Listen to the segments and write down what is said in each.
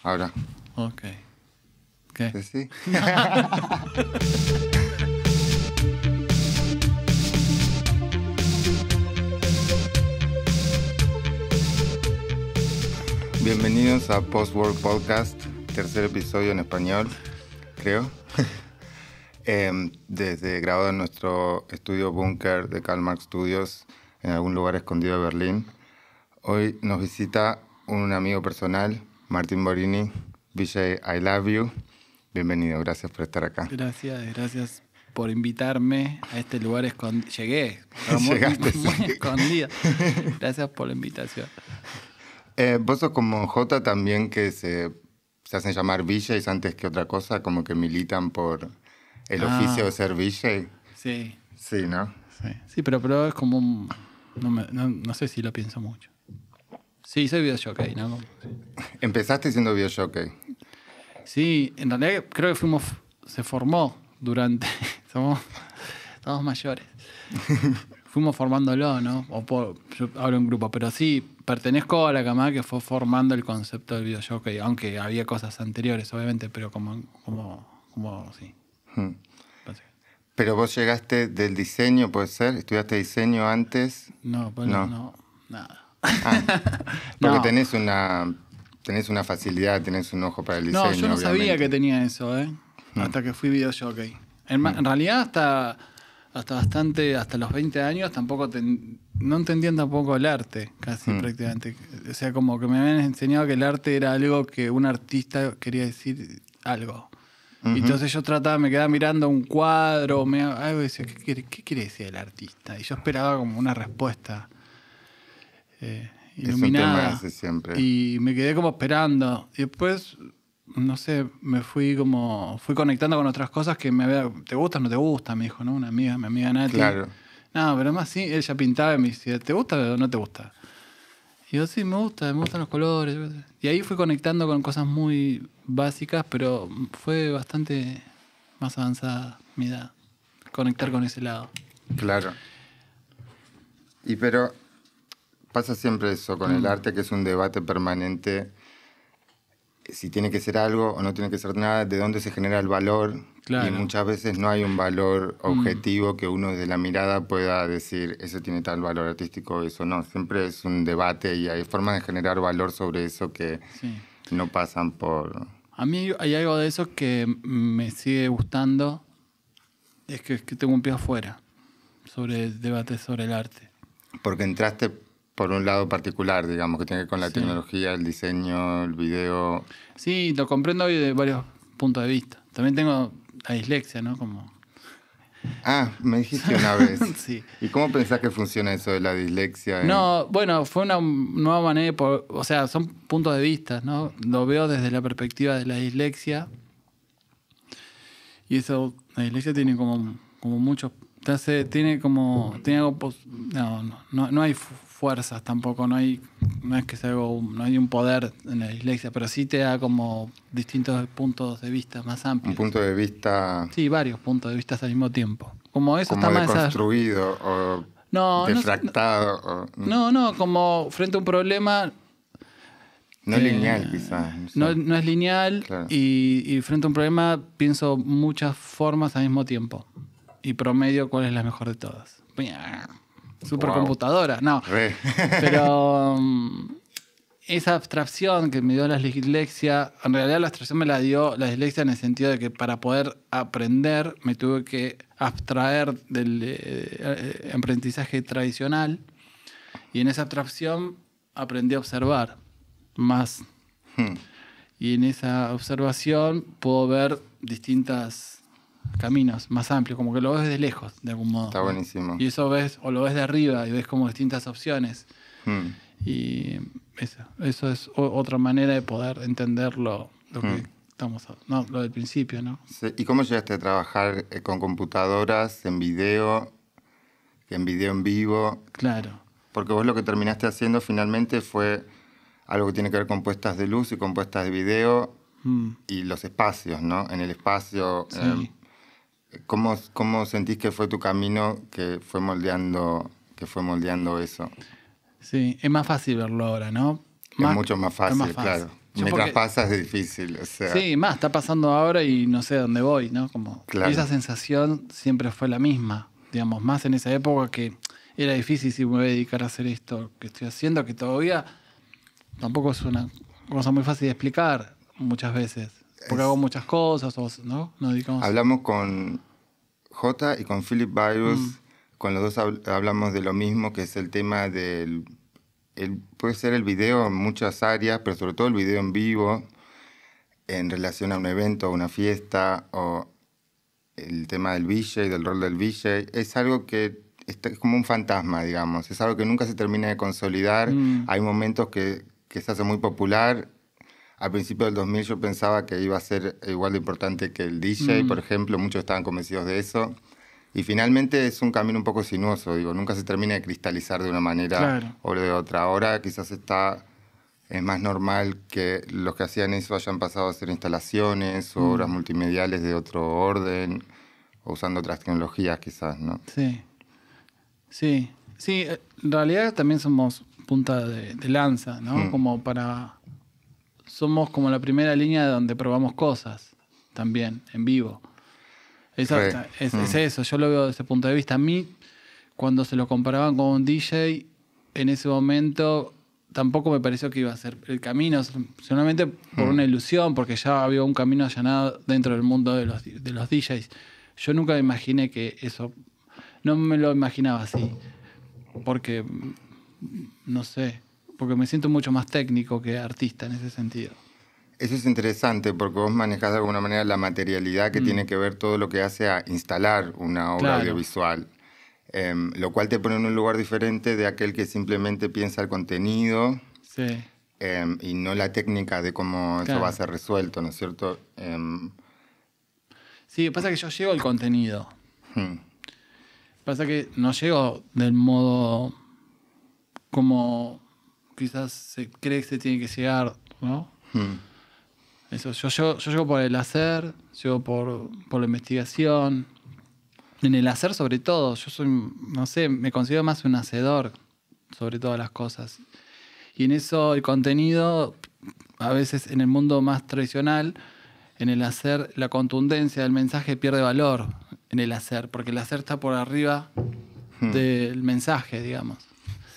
Ahora. Ok. ¿Qué? ¿Sí? Bienvenidos a Post-Work Podcast, tercer episodio en español, creo. Grabado en nuestro estudio búnker de Karl Marx Studios, en algún lugar escondido de Berlín. Hoy nos visita un amigo personal, Martín Borini. Vijay, I love you. Bienvenido, gracias por estar acá. Gracias por invitarme a este lugar escondido. Llegué, Llegaste, muy escondido. Gracias por la invitación. Vos sos como Jota también, que se hacen llamar Vijays antes que otra cosa, como que militan por el oficio de ser Vijay. Sí. Sí, ¿no? Sí, pero es como un... No sé si lo pienso mucho. Sí, soy videojockey, ¿no? Sí. Empezaste siendo videojockey. Sí, en realidad creo que se formó durante... Somos mayores. Fuimos formándolo, ¿no? Yo hablo en grupo, pero sí, pertenezco a la camada que fue formando el concepto del videojockey, aunque había cosas anteriores, obviamente, pero como sí. Pero vos llegaste del diseño, ¿puede ser? ¿Estudiaste diseño antes? No, nada. Porque No. tenés una facilidad, tenés un ojo para el diseño. No, yo no obviamente. sabía que tenía eso, hasta que fui videojockey. En realidad hasta los 20 años tampoco no entendían tampoco el arte, casi prácticamente. O sea, como que me habían enseñado que el arte era algo que un artista quería decir algo. Y entonces yo me quedaba mirando un cuadro, algo y decía, ¿qué quiere decir el artista? Y yo esperaba como una respuesta iluminada. Es un tema ese siempre. Y me quedé como esperando. Y después, no sé, fui conectando con otras cosas que ¿te gusta o no te gusta? Me dijo, ¿no? Mi amiga Nati. Claro. No, pero más sí, ella pintaba y me decía, ¿te gusta o no te gusta? Y yo, sí, me gustan los colores. Y ahí fui conectando con cosas muy básicas, pero fue bastante más avanzada mi edad, conectar con ese lado. Claro. Pero pasa siempre eso con el arte, que es un debate permanente. Si tiene que ser algo o no tiene que ser nada, de dónde se genera el valor. Claro. Y muchas veces no hay un valor objetivo que uno desde la mirada pueda decir, eso tiene tal valor artístico, eso no. Siempre es un debate y hay formas de generar valor sobre eso que no pasan por... A mí hay algo de eso que me sigue gustando, es que tengo un pie afuera sobre el debate sobre el arte. Porque entraste por un lado particular, digamos, que tiene que ver con la tecnología, el diseño, el video. Sí, lo comprendo hoy de varios puntos de vista. También tengo la dislexia, ¿no? Me dijiste una vez. Sí. ¿Y cómo pensás que funciona eso de la dislexia? No, bueno, fue una nueva manera, o sea, son puntos de vista, ¿no? Lo veo desde la perspectiva de la dislexia. Y eso, la dislexia tiene como muchos... Tiene algo... No hay fuerzas tampoco, no es que sea no hay un poder en la dislexia, pero sí te da como distintos puntos de vista más amplios. Un punto de vista... Sí, varios puntos de vista al mismo tiempo. Como eso como está deconstruido o defractado. No, como frente a un problema... No lineal, quizás. No es lineal, claro. Y frente a un problema pienso muchas formas al mismo tiempo. Y promedio cuál es la mejor de todas. Supercomputadora, no. Pero esa abstracción que me dio la dislexia, en realidad la abstracción me la dio la dislexia en el sentido de que para poder aprender me tuve que abstraer del aprendizaje tradicional, y en esa abstracción aprendí a observar más. Y en esa observación puedo ver distintos caminos más amplios, como que lo ves de lejos, de algún modo. Está buenísimo. Y eso o lo ves de arriba y ves como distintas opciones. Y eso es otra manera de poder entender lo que estamos... No, lo del principio, ¿no? Sí. ¿Y cómo llegaste a trabajar con computadoras, en video en vivo? Claro. Porque vos lo que terminaste haciendo finalmente fue algo que tiene que ver con puestas de luz y con puestas de video y los espacios, ¿no? En el espacio... Sí. ¿Cómo sentís que fue tu camino que fue moldeando eso? Sí, es más fácil verlo ahora, ¿no? Es mucho más fácil, claro. Porque, traspasa es difícil, o sea. Sí, más, está pasando ahora y no sé dónde voy, ¿no? Como Claro. esa sensación siempre fue la misma, digamos, más en esa época que era difícil si me voy a dedicar a hacer esto que estoy haciendo, que todavía tampoco es una cosa muy fácil de explicar muchas veces, porque hago muchas cosas, ¿no? Nos dedicamos... Hablamos con J y con Philip Virus, con los dos hablamos de lo mismo, que es el tema del... puede ser el video en muchas áreas, pero sobre todo el video en vivo, en relación a un evento, a una fiesta, o el tema del VJ, del rol del VJ. Es algo que es como un fantasma, digamos. Es algo que nunca se termina de consolidar. Hay momentos que se hace muy popular. Al principio del 2000 yo pensaba que iba a ser igual de importante que el DJ, por ejemplo. Muchos estaban convencidos de eso. Y finalmente es un camino un poco sinuoso, digo. Nunca se termina de cristalizar de una manera o de otra. Ahora quizás es más normal que los que hacían eso hayan pasado a hacer instalaciones o obras multimediales de otro orden, o usando otras tecnologías quizás, ¿no? Sí. Sí, sí, en realidad también somos punta de lanza, ¿no? Como somos como la primera línea donde probamos cosas, también, en vivo. Es eso, yo lo veo desde ese punto de vista. A mí, cuando se lo comparaban con un DJ, en ese momento tampoco me pareció que iba a ser el camino, solamente por una ilusión, porque ya había un camino allanado dentro del mundo de los DJs. Yo nunca me imaginé que eso... No me lo imaginaba así, porque, no sé, porque me siento mucho más técnico que artista en ese sentido. Eso es interesante porque vos manejás de alguna manera la materialidad que tiene que ver todo lo que hace a instalar una obra audiovisual, lo cual te pone en un lugar diferente de aquel que simplemente piensa el contenido y no la técnica de cómo eso va a ser resuelto, ¿no es cierto? Sí, pasa que yo llego al contenido. Pasa que no llego del modo como quizás se cree que se tiene que llegar, ¿no? Eso, yo llego por el hacer, llego por la investigación. En el hacer sobre todo, yo soy, no sé, me considero más un hacedor sobre todas las cosas. Y en eso el contenido, a veces en el mundo más tradicional, en el hacer, la contundencia del mensaje pierde valor en el hacer, porque el hacer está por arriba del mensaje, digamos.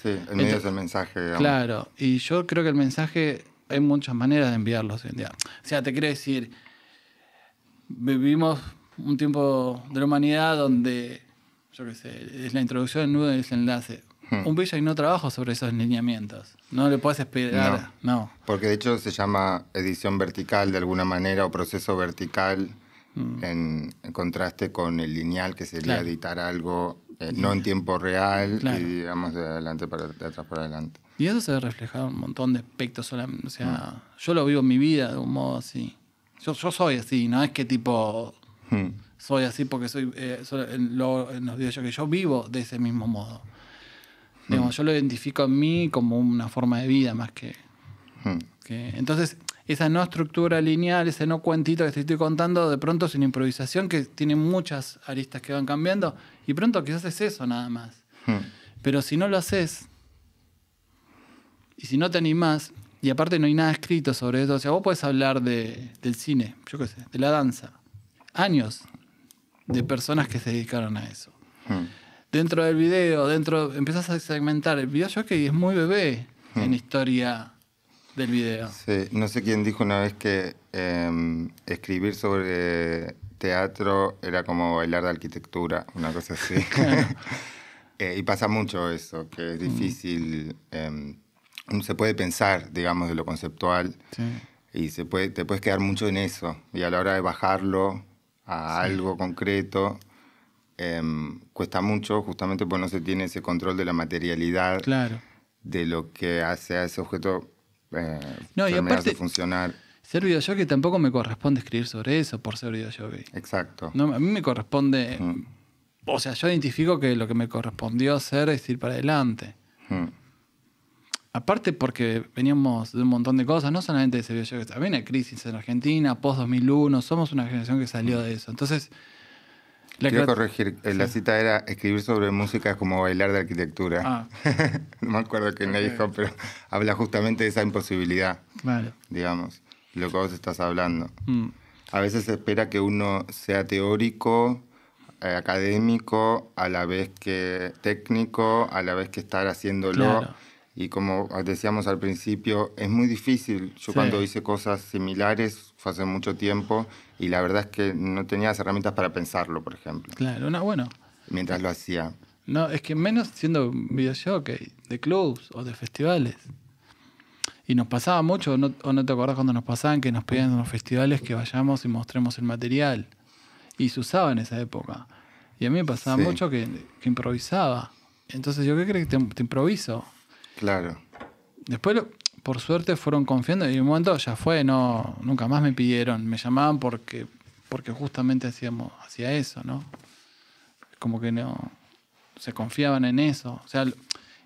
Sí, el medio es el mensaje, digamos. Claro, y yo creo que el mensaje hay muchas maneras de enviarlo hoy en día. O sea, te quiero decir, vivimos un tiempo de la humanidad donde, yo qué sé, es la introducción, el nudo y el desenlace. Un VJ no trabaja sobre esos lineamientos. No le puedes esperar. No. Porque de hecho se llama edición vertical de alguna manera o proceso vertical en contraste con el lineal, que sería editar algo no en tiempo real y digamos de adelante de atrás para adelante. Y eso se ve reflejado en un montón de aspectos. O sea, yo lo vivo en mi vida de un modo así. Yo soy así, no es que tipo soy así porque soy en los videos que yo vivo de ese mismo modo. Digamos, yo lo identifico en mí como una forma de vida más que... Entonces, esa no estructura lineal, ese no cuentito que te estoy contando, de pronto es una improvisación que tiene muchas aristas que van cambiando y pronto quizás es eso nada más. Pero si no lo haces y si no te animás, y aparte no hay nada escrito sobre eso, o sea, vos podés hablar del cine, yo qué sé, de la danza, años de personas que se dedicaron a eso. Dentro del video, empezás a segmentar. El video jockey es muy bebé en historia del video. Sí, no sé quién dijo una vez que escribir sobre teatro era como bailar de arquitectura, una cosa así. Y pasa mucho eso, que es difícil. Se puede pensar, digamos, de lo conceptual y te puedes quedar mucho en eso. Y a la hora de bajarlo a algo concreto... cuesta mucho justamente porque no se tiene ese control de la materialidad de lo que hace a ese objeto y aparte, funcionar. Ser videojockey tampoco me corresponde escribir sobre eso por ser videojockey. Exacto. No, a mí me corresponde... O sea, yo identifico que lo que me correspondió hacer es ir para adelante. Aparte porque veníamos de un montón de cosas, no solamente de ese videojockey. Había una crisis en Argentina, post-2001, somos una generación que salió de eso. Entonces... Quiero corregir, la cita era escribir sobre música es como bailar de arquitectura. Ah, No me acuerdo quién le dijo, pero habla justamente de esa imposibilidad, claro. digamos, lo que vos estás hablando. Mm, A veces se espera que uno sea teórico, académico, a la vez que técnico, a la vez que estar haciéndolo. Claro. Y como decíamos al principio, es muy difícil. Yo Sí. cuando hice cosas similares fue hace mucho tiempo y la verdad es que no tenía las herramientas para pensarlo, por ejemplo, Claro, bueno. mientras lo hacía. No, es que menos siendo videojockey, de clubs o de festivales. Y nos pasaba mucho, ¿o no te acordás cuando nos pasaban que nos pedían en los festivales que vayamos y mostremos el material? Y se usaba en esa época. Y a mí me pasaba Sí. mucho que improvisaba. Entonces yo, ¿qué crees que te improviso? Claro, Después, por suerte, fueron confiando y en un momento ya fue, no, nunca más me pidieron. Me llamaban porque justamente hacía eso, ¿no? Como que no se confiaban en eso. O sea,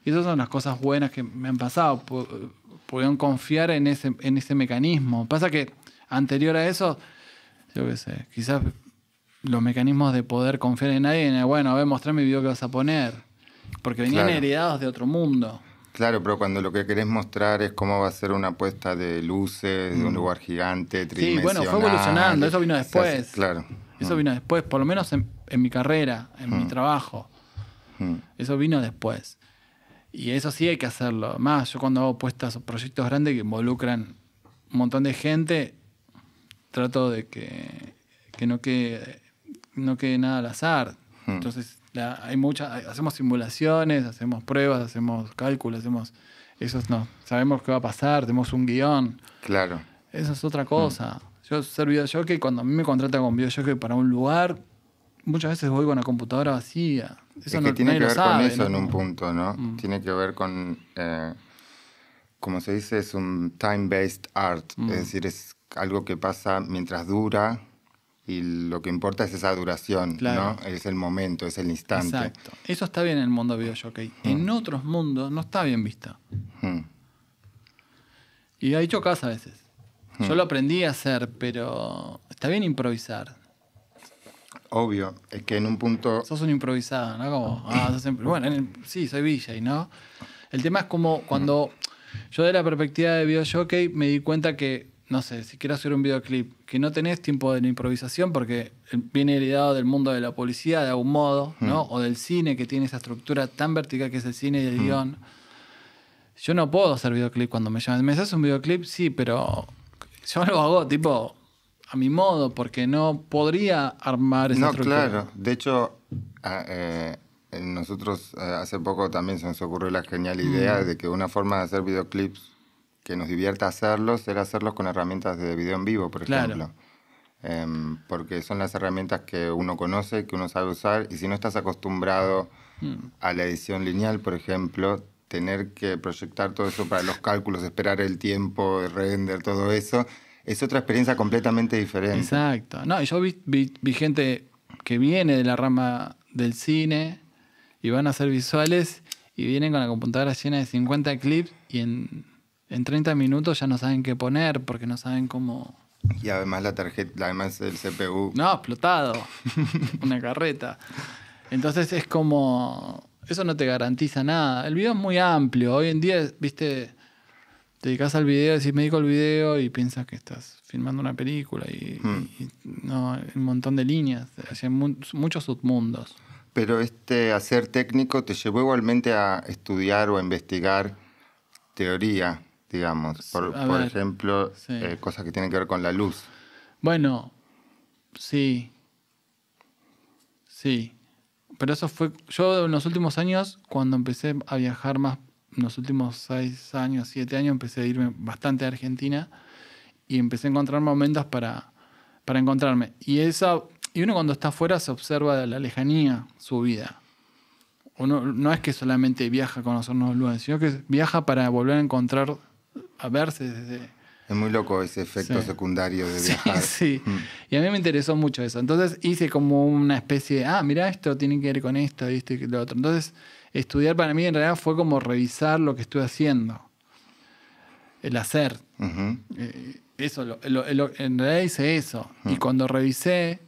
y esas son las cosas buenas que me han pasado. Pudieron confiar en ese mecanismo. Pasa que anterior a eso, yo qué sé, quizás los mecanismos de poder confiar en alguien, bueno, a ver, mostrame el video que vas a poner. Porque venían Claro. heredados de otro mundo. claro, pero cuando lo que querés mostrar es cómo va a ser una puesta de luces, de un lugar gigante, Sí, tridimensional. bueno, fue evolucionando, eso vino después. Claro. Eso vino después, por lo menos en mi carrera, en mi trabajo. Eso vino después. Y eso sí hay que hacerlo. Más, yo cuando hago puestas o proyectos grandes que involucran un montón de gente, trato de que no quede nada al azar. Entonces, hacemos simulaciones, hacemos pruebas, hacemos cálculos, sabemos qué va a pasar, tenemos un guión. Claro. Eso es otra cosa. Yo ser videojockey, cuando a mí me contratan con videojockey para un lugar, muchas veces voy con la computadora vacía. Eso es que tiene nadie que lo ver sabe, con eso ¿no? en un punto, ¿no? Tiene que ver con, como se dice, es un time-based art. Es decir, es algo que pasa mientras dura y lo que importa es esa duración, Claro. ¿no? Es el momento, es el instante. Exacto. Eso está bien en el mundo videojockey. En otros mundos no está bien visto. Mm. Y ahí chocas a veces. Yo lo aprendí a hacer, pero está bien improvisar. Obvio, es que en un punto... Sos un improvisado, ¿no? Como, bueno, sí, soy VJ, ¿no? El tema es como cuando yo de la perspectiva de videojockey me di cuenta que, no sé, si quiero hacer un videoclip, que no tenés tiempo de la improvisación porque viene heredado del mundo de la publicidad de algún modo, ¿no? O del cine que tiene esa estructura tan vertical que es el cine y el guión. Yo no puedo hacer videoclip cuando me llaman. ¿Me haces un videoclip? Sí, pero yo lo hago tipo a mi modo porque no podría armar esa estructura. Claro. De hecho, nosotros hace poco también se nos ocurrió la genial idea de que una forma de hacer videoclips que nos divierta hacerlos era hacerlos con herramientas de video en vivo, por Claro. ejemplo. Porque son las herramientas que uno conoce, que uno sabe usar, y si no estás acostumbrado a la edición lineal, por ejemplo, tener que proyectar todo eso para los cálculos, esperar el tiempo de render, todo eso, es otra experiencia completamente diferente. Exacto. No, y yo vi gente que viene de la rama del cine y van a hacer visuales y vienen con la computadora llena de 50 clips y en 30 minutos ya no saben qué poner porque no saben cómo... Y además la tarjeta, además el CPU. No, explotado. Una carreta. Entonces es como... Eso no te garantiza nada. El video es muy amplio. Hoy en día, viste, te dedicas al video, decís, me dedico al video y piensas que estás filmando una película y no, un montón de líneas. Hay muchos submundos. Pero este hacer técnico te llevó igualmente a estudiar o a investigar teoría, digamos. Por ver, ejemplo, sí. Cosas que tienen que ver con la luz. Bueno, sí. Sí. Pero eso fue... Yo en los últimos años, cuando empecé a viajar más, en los últimos 6 años, 7 años, empecé a irme bastante a Argentina y empecé a encontrar momentos para encontrarme. Y uno cuando está afuera se observa de la lejanía su vida. Uno no es que solamente viaja a conocer nuevos lugares, sino que viaja para volver a encontrar, a verse desde... Es muy loco ese efecto Sí. secundario de viajar. Sí. Y a mí me interesó mucho eso. Entonces hice como una especie de, mirá, esto tiene que ver con esto y esto y lo otro. Entonces, estudiar para mí en realidad fue como revisar lo que estoy haciendo. El hacer. Ujú. Eso, en realidad hice eso. Y cuando revisé,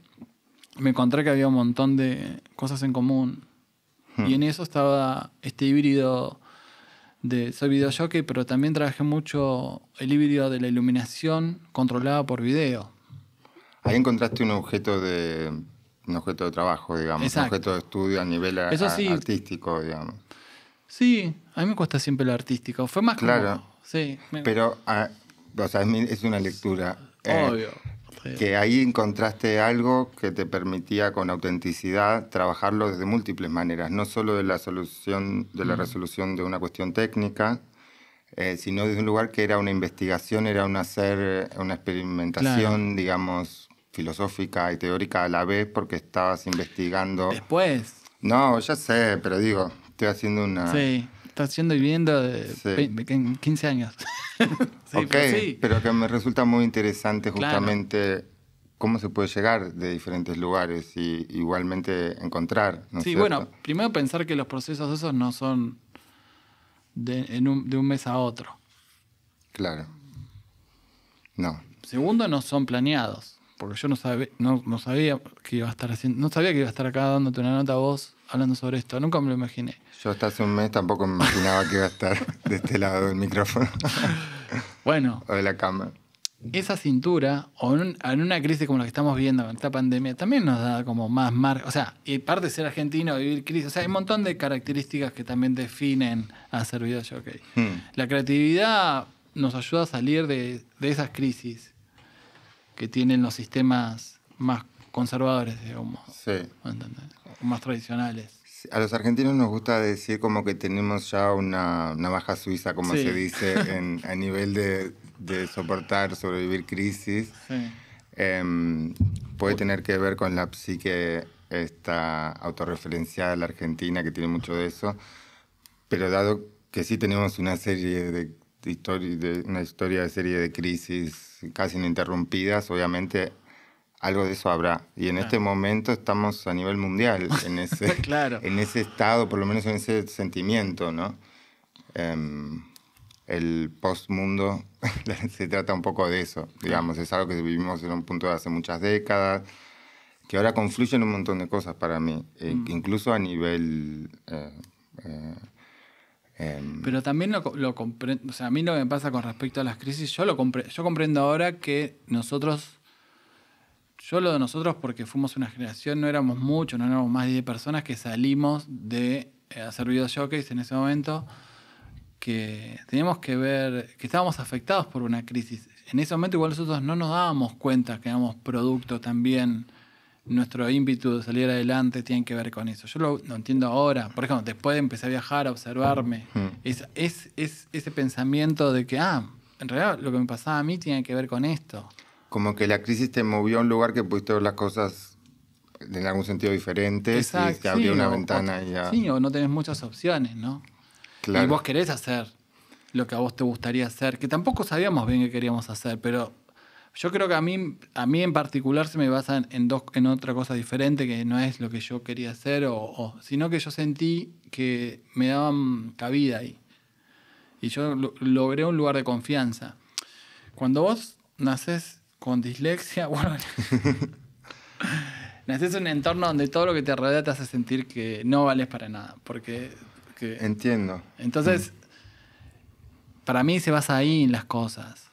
me encontré que había un montón de cosas en común. Y en eso estaba este híbrido de soy videojockey, pero también trabajé mucho el híbrido de la iluminación controlada por video. Ahí encontraste un objeto de trabajo, digamos, Exacto. un objeto de estudio a nivel Eso sí. artístico, digamos. Sí, a mí me cuesta siempre lo artístico. Fue más Claro. como... Sí, Pero, o sea, es una lectura. obvio. Sí. Que ahí encontraste algo que te permitía con autenticidad trabajarlo desde múltiples maneras, no solo de la resolución de una cuestión técnica, sino desde un lugar que era una investigación, era una experimentación, Claro. digamos, filosófica y teórica a la vez, porque estabas investigando. Después, No, ya sé, pero digo, estoy haciendo una... sí, estás yendo y viendo de Sí. 15 años. Sí, Ok, pero que me resulta muy interesante Claro. justamente cómo se puede llegar de diferentes lugares y igualmente encontrar, ¿no es Sí, cierto? bueno, primero pensar que los procesos esos no son de un mes a otro. Claro. No. Segundo, no son planeados. Porque yo no sabía que iba a estar haciendo. No sabía que iba a estar acá dándote una nota a vos hablando sobre esto. Nunca me lo imaginé. Yo hasta hace un mes tampoco me imaginaba que iba a estar de este lado del micrófono Bueno, o de la cámara. esa cintura, o en una crisis como la que estamos viendo con esta pandemia, también nos da como más margen. O sea, y parte de ser argentino, vivir crisis. O sea, hay un montón de características que también definen a hacer videojockey. La creatividad nos ayuda a salir de esas crisis que tienen los sistemas más conservadores, digamos. Sí. ¿Entendés? O más tradicionales. A los argentinos nos gusta decir como que tenemos ya una navaja suiza, como Sí. se dice, a nivel de soportar, sobrevivir crisis. Sí. Puede tener que ver con la psique esta autorreferenciada de la Argentina, que tiene mucho de eso, pero dado que sí tenemos una serie una historia de serie de crisis casi ininterrumpidas, obviamente algo de eso habrá. Y en este momento estamos a nivel mundial en ese, Claro. en ese estado, por lo menos en ese sentimiento, ¿no? El postmundo se trata un poco de eso, digamos, es algo que vivimos en un punto de hace muchas décadas, que ahora confluyen un montón de cosas para mí, incluso a nivel... Pero también lo comprendo. O sea, a mí lo que me pasa con respecto a las crisis, yo comprendo ahora que nosotros... Yo lo de nosotros porque fuimos una generación, no éramos muchos, no éramos más de 10 personas que salimos de hacer videojockeys en ese momento, que teníamos que ver, que estábamos afectados por una crisis. En ese momento igual nosotros no nos dábamos cuenta que éramos producto también, nuestro ímpetu de salir adelante tiene que ver con eso. Yo lo entiendo ahora. Por ejemplo, después de empezar a viajar, a observarme, es ese pensamiento de que, en realidad lo que me pasaba a mí tiene que ver con esto. Como que la crisis te movió a un lugar que pudiste ver las cosas en algún sentido diferentes y te abrió una ventana. Sí, o no tenés muchas opciones, ¿no? Claro. Y vos querés hacer lo que a vos te gustaría hacer, que tampoco sabíamos bien qué queríamos hacer, pero yo creo que a mí en particular se me basa en otra cosa diferente, que no es lo que yo quería hacer, sino que yo sentí que me daban cabida ahí. Y yo logré un lugar de confianza. Cuando vos nacés con dislexia, bueno, nacés en un entorno donde todo lo que te rodea te hace sentir que no vales para nada. Entiendo. Entonces, para mí se basa ahí en las cosas.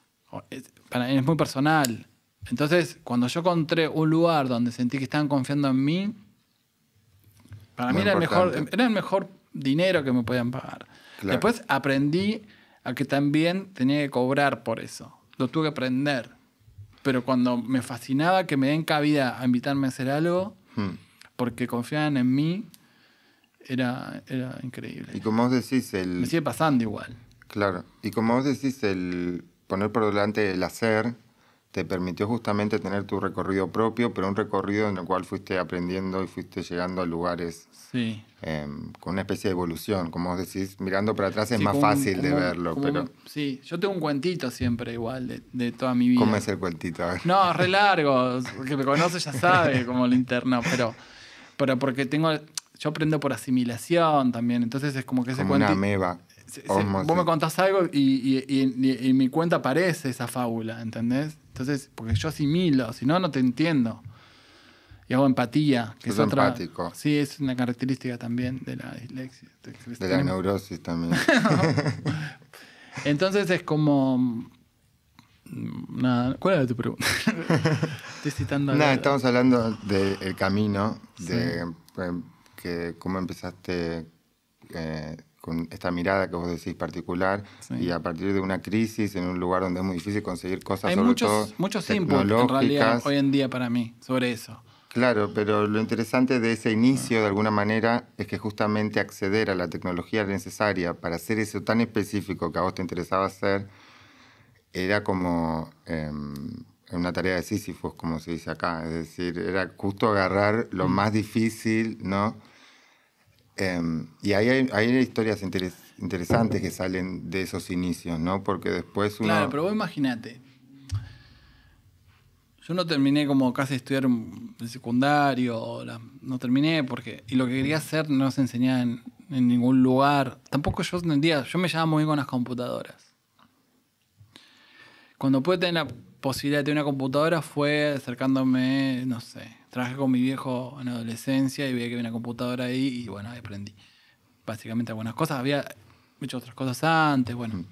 Es muy personal. Entonces, cuando yo encontré un lugar donde sentí que estaban confiando en mí, para mí era el mejor dinero que me podían pagar. Claro. Después aprendí a que también tenía que cobrar por eso. Lo tuve que aprender. Pero cuando me fascinaba que me den cabida a invitarme a hacer algo, porque confiaban en mí, era increíble. Y como vos decís, me sigue pasando igual. Claro. Y como vos decís, el poner por delante el hacer te permitió justamente tener tu recorrido propio, pero un recorrido en el cual fuiste aprendiendo y fuiste llegando a lugares con una especie de evolución. Como vos decís, mirando para atrás es más fácil de verlo. Pero sí, yo tengo un cuentito siempre igual de toda mi vida. ¿Cómo es el cuentito? A ver. No, re largo. El que me conoce ya sabe cómo lo interno, pero porque yo aprendo por asimilación también, entonces es como que ese cuentito... Como una ameba. Vos me contás algo y en mi cuenta aparece esa fábula, ¿entendés? Entonces, porque yo asimilo, si no, no te entiendo. Y hago empatía, que es Sos otra. empático. Sí, es una característica también de la dislexia. De la neurosis también. Entonces es como. Nada, ¿cuál era tu pregunta? Estoy citando. Nada, estamos hablando del camino, de que cómo empezaste con esta mirada que vos decís particular, Sí. y a partir de una crisis en un lugar donde es muy difícil conseguir cosas, Hay sobre muchos todo inputs en realidad tecnológicas. hoy en día para mí sobre eso. Claro, pero lo interesante de ese inicio, de alguna manera, es que justamente acceder a la tecnología necesaria para hacer eso tan específico que a vos te interesaba hacer, era como una tarea de Sísifos, como se dice acá. Es decir, era justo agarrar lo más difícil, ¿no? Y ahí hay historias interesantes que salen de esos inicios, ¿no? Porque después uno... Claro, pero vos imagínate. Yo no terminé como casi de estudiar el secundario, no terminé porque... Y lo que quería hacer no se enseñaba en ningún lugar. Tampoco yo entendía, yo me llevaba muy bien con las computadoras. Cuando pude tener la posibilidad de tener una computadora fue acercándome, no sé, trabajé con mi viejo en adolescencia y vi que había una computadora ahí y bueno, ahí aprendí. Básicamente algunas cosas, había hecho otras cosas antes, bueno.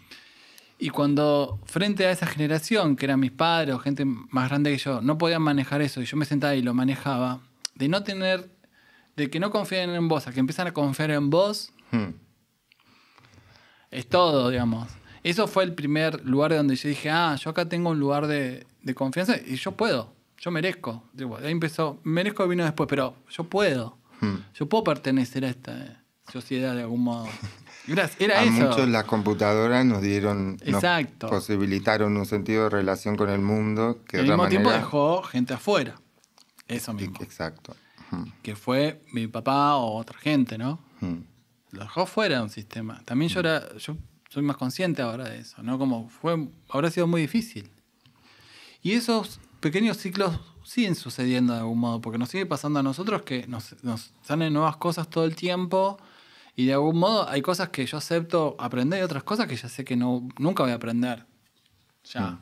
Y cuando frente a esa generación, que eran mis padres o gente más grande que yo, no podían manejar eso y yo me sentaba y lo manejaba, de que no confíen en vos, a que empiezan a confiar en vos, es todo, digamos. Eso fue el primer lugar donde yo dije, yo acá tengo un lugar de confianza y yo puedo, yo merezco. Digo, ahí empezó, merezco vino después, pero yo puedo. Yo puedo pertenecer a esta sociedad de algún modo. Era a eso. muchos las computadoras nos dieron, Exacto. nos posibilitaron un sentido de relación con el mundo que Al de otra mismo tiempo manera... dejó gente afuera. Eso mismo. Exacto. Que fue mi papá o otra gente, ¿no? Lo dejó fuera de un sistema. También yo soy más consciente ahora de eso, ¿no? Como habrá sido muy difícil. Y esos pequeños ciclos siguen sucediendo de algún modo, porque nos sigue pasando a nosotros que nos salen nuevas cosas todo el tiempo y de algún modo hay cosas que yo acepto aprender y otras cosas que ya sé que nunca voy a aprender. Ya.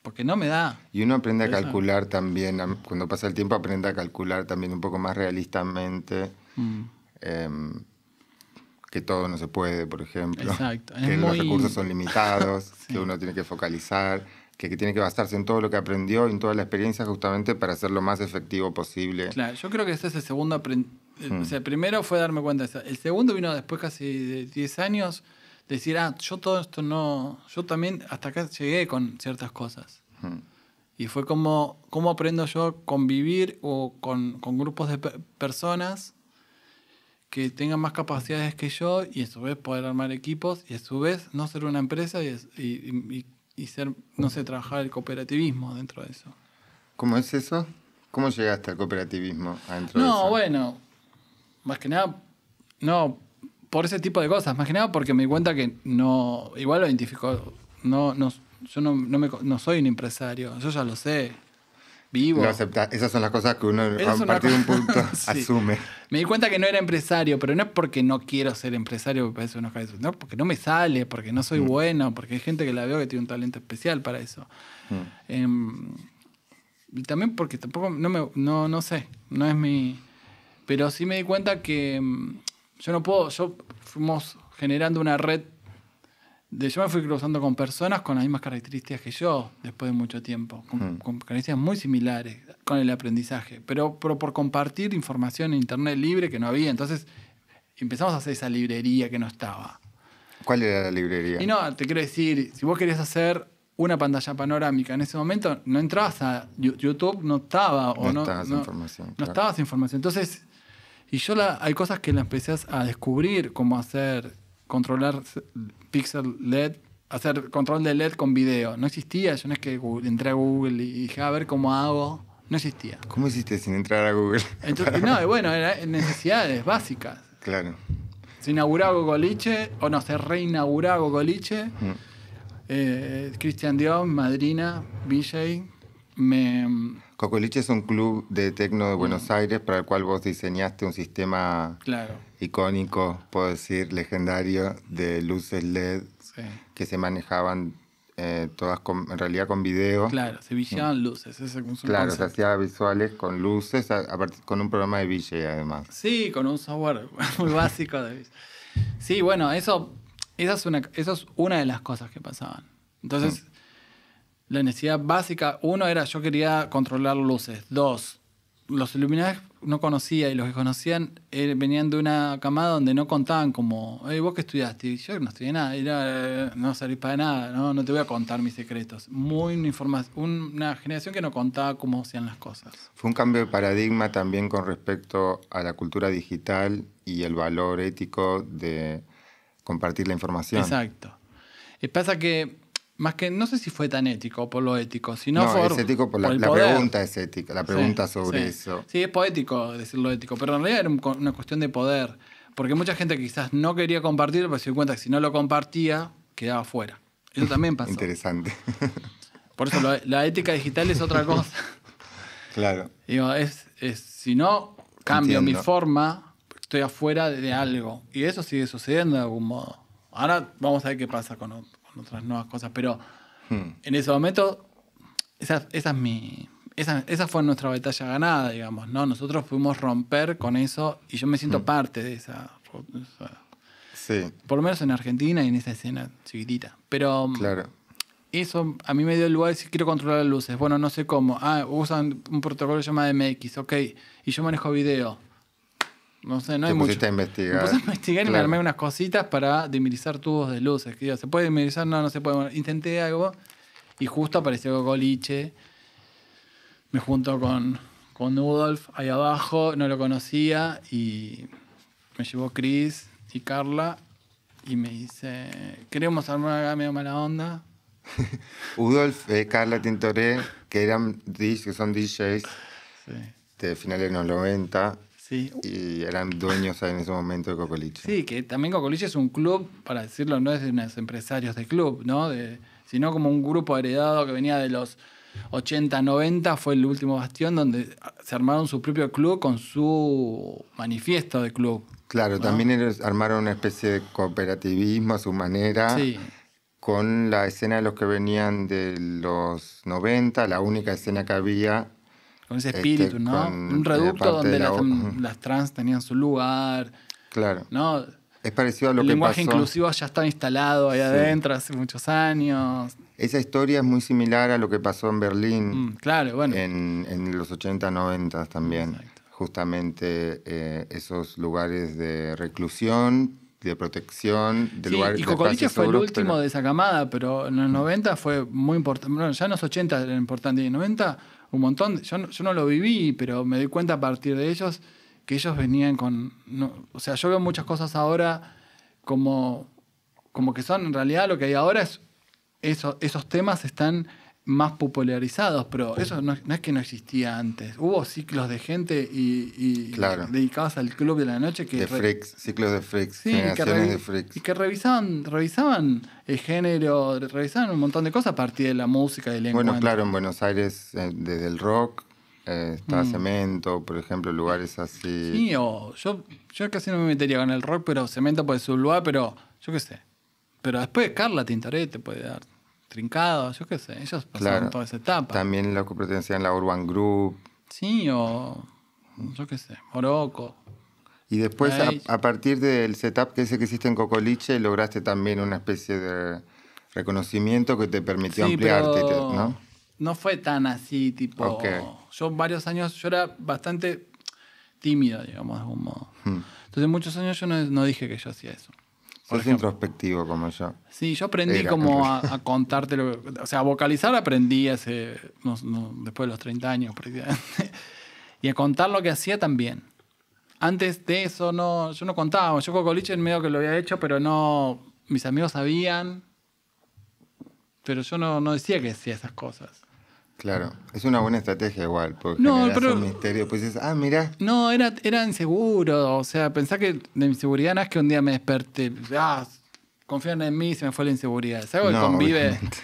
Porque no me da. Y uno aprende a calcular también, cuando pasa el tiempo aprende a calcular también un poco más realistamente. Que todo no se puede, por ejemplo. Exacto. Que los recursos son limitados, sí. Que uno tiene que focalizar, que tiene que basarse en todo lo que aprendió y en toda la experiencia justamente para ser lo más efectivo posible. Claro, yo creo que ese es el segundo O sea, el primero fue darme cuenta de eso. El segundo vino después casi de 10 años, decir, yo todo esto no... Yo también hasta acá llegué con ciertas cosas. Y fue como, ¿cómo aprendo yo a convivir o con grupos de personas que tengan más capacidades que yo y a su vez poder armar equipos y a su vez no ser una empresa y ser, no sé, trabajar el cooperativismo dentro de eso. ¿Cómo es eso? ¿Cómo llegaste al cooperativismo adentro de eso? No, bueno, más que nada, no por ese tipo de cosas, más que nada porque me di cuenta que no, igual lo identifico, yo no soy un empresario, yo ya lo sé. Vivo. Lo acepta. Esas son las cosas que uno a partir de un punto sí. asume. Me di cuenta que no era empresario, pero no es porque no quiero ser empresario, me parece unos cabezos, no, porque no me sale, porque no soy bueno, porque hay gente que la veo que tiene un talento especial para eso. Y también porque tampoco, no sé, no es mi... Pero sí me di cuenta que fuimos generando una red yo me fui cruzando con personas con las mismas características que yo después de mucho tiempo, con características muy similares con el aprendizaje, pero por compartir información en internet libre que no había. Entonces empezamos a hacer esa librería que no estaba. ¿Cuál era la librería? Y no, te quiero decir, si vos querías hacer una pantalla panorámica en ese momento, no entrabas a YouTube, no estaba. No estaba esa información. No estaba esa información. Entonces, hay cosas que la empecé a descubrir, como controlar pixel LED, hacer control de LED con video. No existía, yo no es que entré a Google y dije, a ver cómo hago. No existía. ¿Cómo hiciste sin entrar a Google? Entonces, no, bueno, eran necesidades básicas. Claro. Se inauguraba Gogoliche, se reinauguraba Gogoliche. Cristian Dion, madrina, VJ. Cocoliche es un club de tecno de Buenos Aires para el cual vos diseñaste un sistema icónico, puedo decir, legendario, de luces LED que se manejaban todas en realidad con video. Claro, se villaban luces. Ese es un Claro, se concepto. hacía visuales con luces, con un programa de VJ además. Sí, con un software muy básico. Sí, bueno, eso es una de las cosas que pasaban. Entonces, la necesidad básica, uno era yo quería controlar luces. Dos, los iluminadores no conocía y los que conocían venían de una camada donde no contaban como, ¿vos qué estudiaste? Y yo no estudié nada, no servís para nada, no te voy a contar mis secretos. Una generación que no contaba cómo hacían las cosas. Fue un cambio de paradigma también con respecto a la cultura digital y el valor ético de compartir la información. Exacto. Y pasa que, más que, no sé si fue tan ético por lo ético, sino No, es ético por el la poder. pregunta es ética, la pregunta sobre sí. eso. Sí, es poético decirlo ético, pero en realidad era una cuestión de poder. Porque mucha gente quizás no quería compartirlo, pero se dio cuenta que si no lo compartía, quedaba fuera. Eso también pasó. Interesante. Por eso la ética digital es otra cosa. Claro. Digo, si no cambio Entiendo. mi forma, estoy afuera de algo. Y eso sigue sucediendo de algún modo. Ahora vamos a ver qué pasa con otras nuevas cosas. Pero en ese momento, esa fue nuestra batalla ganada, digamos, ¿no? Nosotros pudimos romper con eso y yo me siento parte de esa. Sí, Por lo menos en Argentina y en esa escena chiquitita. Pero claro. eso a mí me dio el lugar de decir, quiero controlar las luces. Bueno, no sé cómo. Usan un protocolo llamado MX, ok. Y yo manejo video. No sé, no hay Te mucho. pusiste a investigar. Me puse a investigar y me Claro. armé unas cositas para dimerizar tubos de luces. Que digo, ¿se puede dimerizar? No se puede. Bueno, intenté algo y justo apareció Cocoliche. Me junto con Udolf ahí abajo, no lo conocía y me llevó Chris y Carla y me dice, queremos armar una medio mala onda. Udolf, Carla Tintoré, que son DJs Sí. de finales de los 90 Sí. y eran dueños en ese momento de Cocoliche. Sí, que también Cocoliche es un club, para decirlo, no es de unos empresarios de club, ¿no? Sino como un grupo heredado que venía de los 80, 90, fue el último bastión donde se armaron su propio club con su manifiesto de club. Claro, ¿no? también ellos armaron una especie de cooperativismo a su manera, Sí. con la escena de los que venían de los 90, la única escena que había. Con ese espíritu, ¿no? con Un reducto parte donde de las trans tenían su lugar, Claro. ¿no? Es parecido a lo El que lenguaje pasó. inclusivo ya estaba instalado ahí adentro hace muchos años. Esa historia es muy similar a lo que pasó en Berlín Claro, bueno. en los 80, 90 también. Exacto. Justamente esos lugares de reclusión, de protección, de Sí, lugares y de Cocoliche espacios fue el seguros, último pero- de esa camada, pero en los 90 fue muy importante. Bueno, ya en los 80 era importante y en los 90 un montón. Yo no lo viví, pero me doy cuenta a partir de ellos que ellos venían con... o sea, yo veo muchas cosas ahora como que son, en realidad lo que hay ahora es... esos temas están más popularizados, pero eso no es que no existía antes. Hubo ciclos de gente y Claro. dedicados al club de la noche que... de freaks, ciclos de freaks, Sí, generaciones de freaks. y que revisaban el género, revisaban un montón de cosas a partir de la música y del Bueno, encuentro. claro, en Buenos Aires, desde el rock, está Cemento, por ejemplo, lugares así. Sí, o yo casi no me metería con el rock, pero Cemento puede ser un lugar, pero yo qué sé. Pero después Carla Tintoré te puede dar Trincado, yo qué sé. Ellos pasaron Claro. toda esa etapa. También lo que pertenecían la Urban Group. Sí, o yo qué sé, Morocco. Y después, Ahí. a partir del setup que hiciste en Cocoliche, lograste también una especie de reconocimiento que te permitió Sí, ampliarte, pero ¿no? no fue tan así, tipo... Ok. Yo varios años, yo era bastante tímido, digamos, de algún modo. Entonces muchos años yo no dije que yo hacía eso. Por Sos ejemplo. introspectivo como yo. Sí, yo aprendí Era, como en a contarte o sea, a vocalizar aprendí después de los 30 años prácticamente. Y a contar lo que hacía también. Antes de eso yo no contaba. Yo Cocoliche medio que lo había hecho, pero no... Mis amigos sabían, pero yo no decía que hacía esas cosas. Claro, es una buena estrategia igual, porque No, generas pero- un misterio, pues dices, mirá, No, era inseguro. O sea, pensá que de mi inseguridad no es que un día me desperté. Confían en mí y se me fue la inseguridad. Es algo que No, convive. obviamente.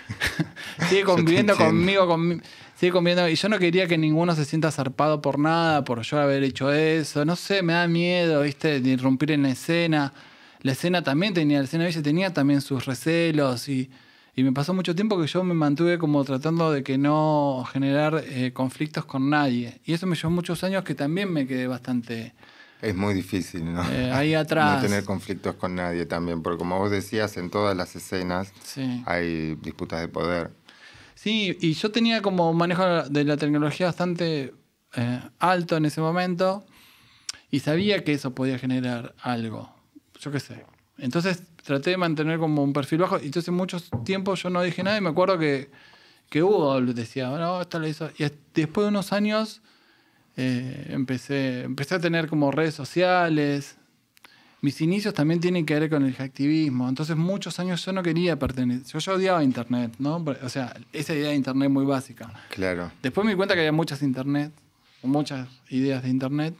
Sigue conviviendo entiendo. conmigo. Sigue conviviendo. Y yo no quería que ninguno se sienta zarpado por nada, por yo haber hecho eso. No sé, me da miedo, ¿viste? De irrumpir en la escena. La escena también tenía, la escena Villa tenía también sus recelos y Y me pasó mucho tiempo que yo me mantuve como tratando de que no generar conflictos con nadie. Y eso me llevó muchos años que también me quedé bastante Es muy difícil, ¿no? ahí atrás. No tener conflictos con nadie también, porque como vos decías, en todas las escenas Sí. hay disputas de poder. Sí, y yo tenía como un manejo de la tecnología bastante alto en ese momento y sabía que eso podía generar algo. Yo qué sé. Entonces traté de mantener como un perfil bajo y entonces muchos tiempos yo no dije nada y me acuerdo que Hugo decía, no, esto lo hizo. Y después de unos años empecé a tener como redes sociales. Mis inicios también tienen que ver con el hacktivismo. Entonces, muchos años yo no quería pertenecer. Yo odiaba Internet, ¿no? O sea, esa idea de Internet muy básica. Claro. Después me di cuenta que había muchas Internet, muchas ideas de Internet.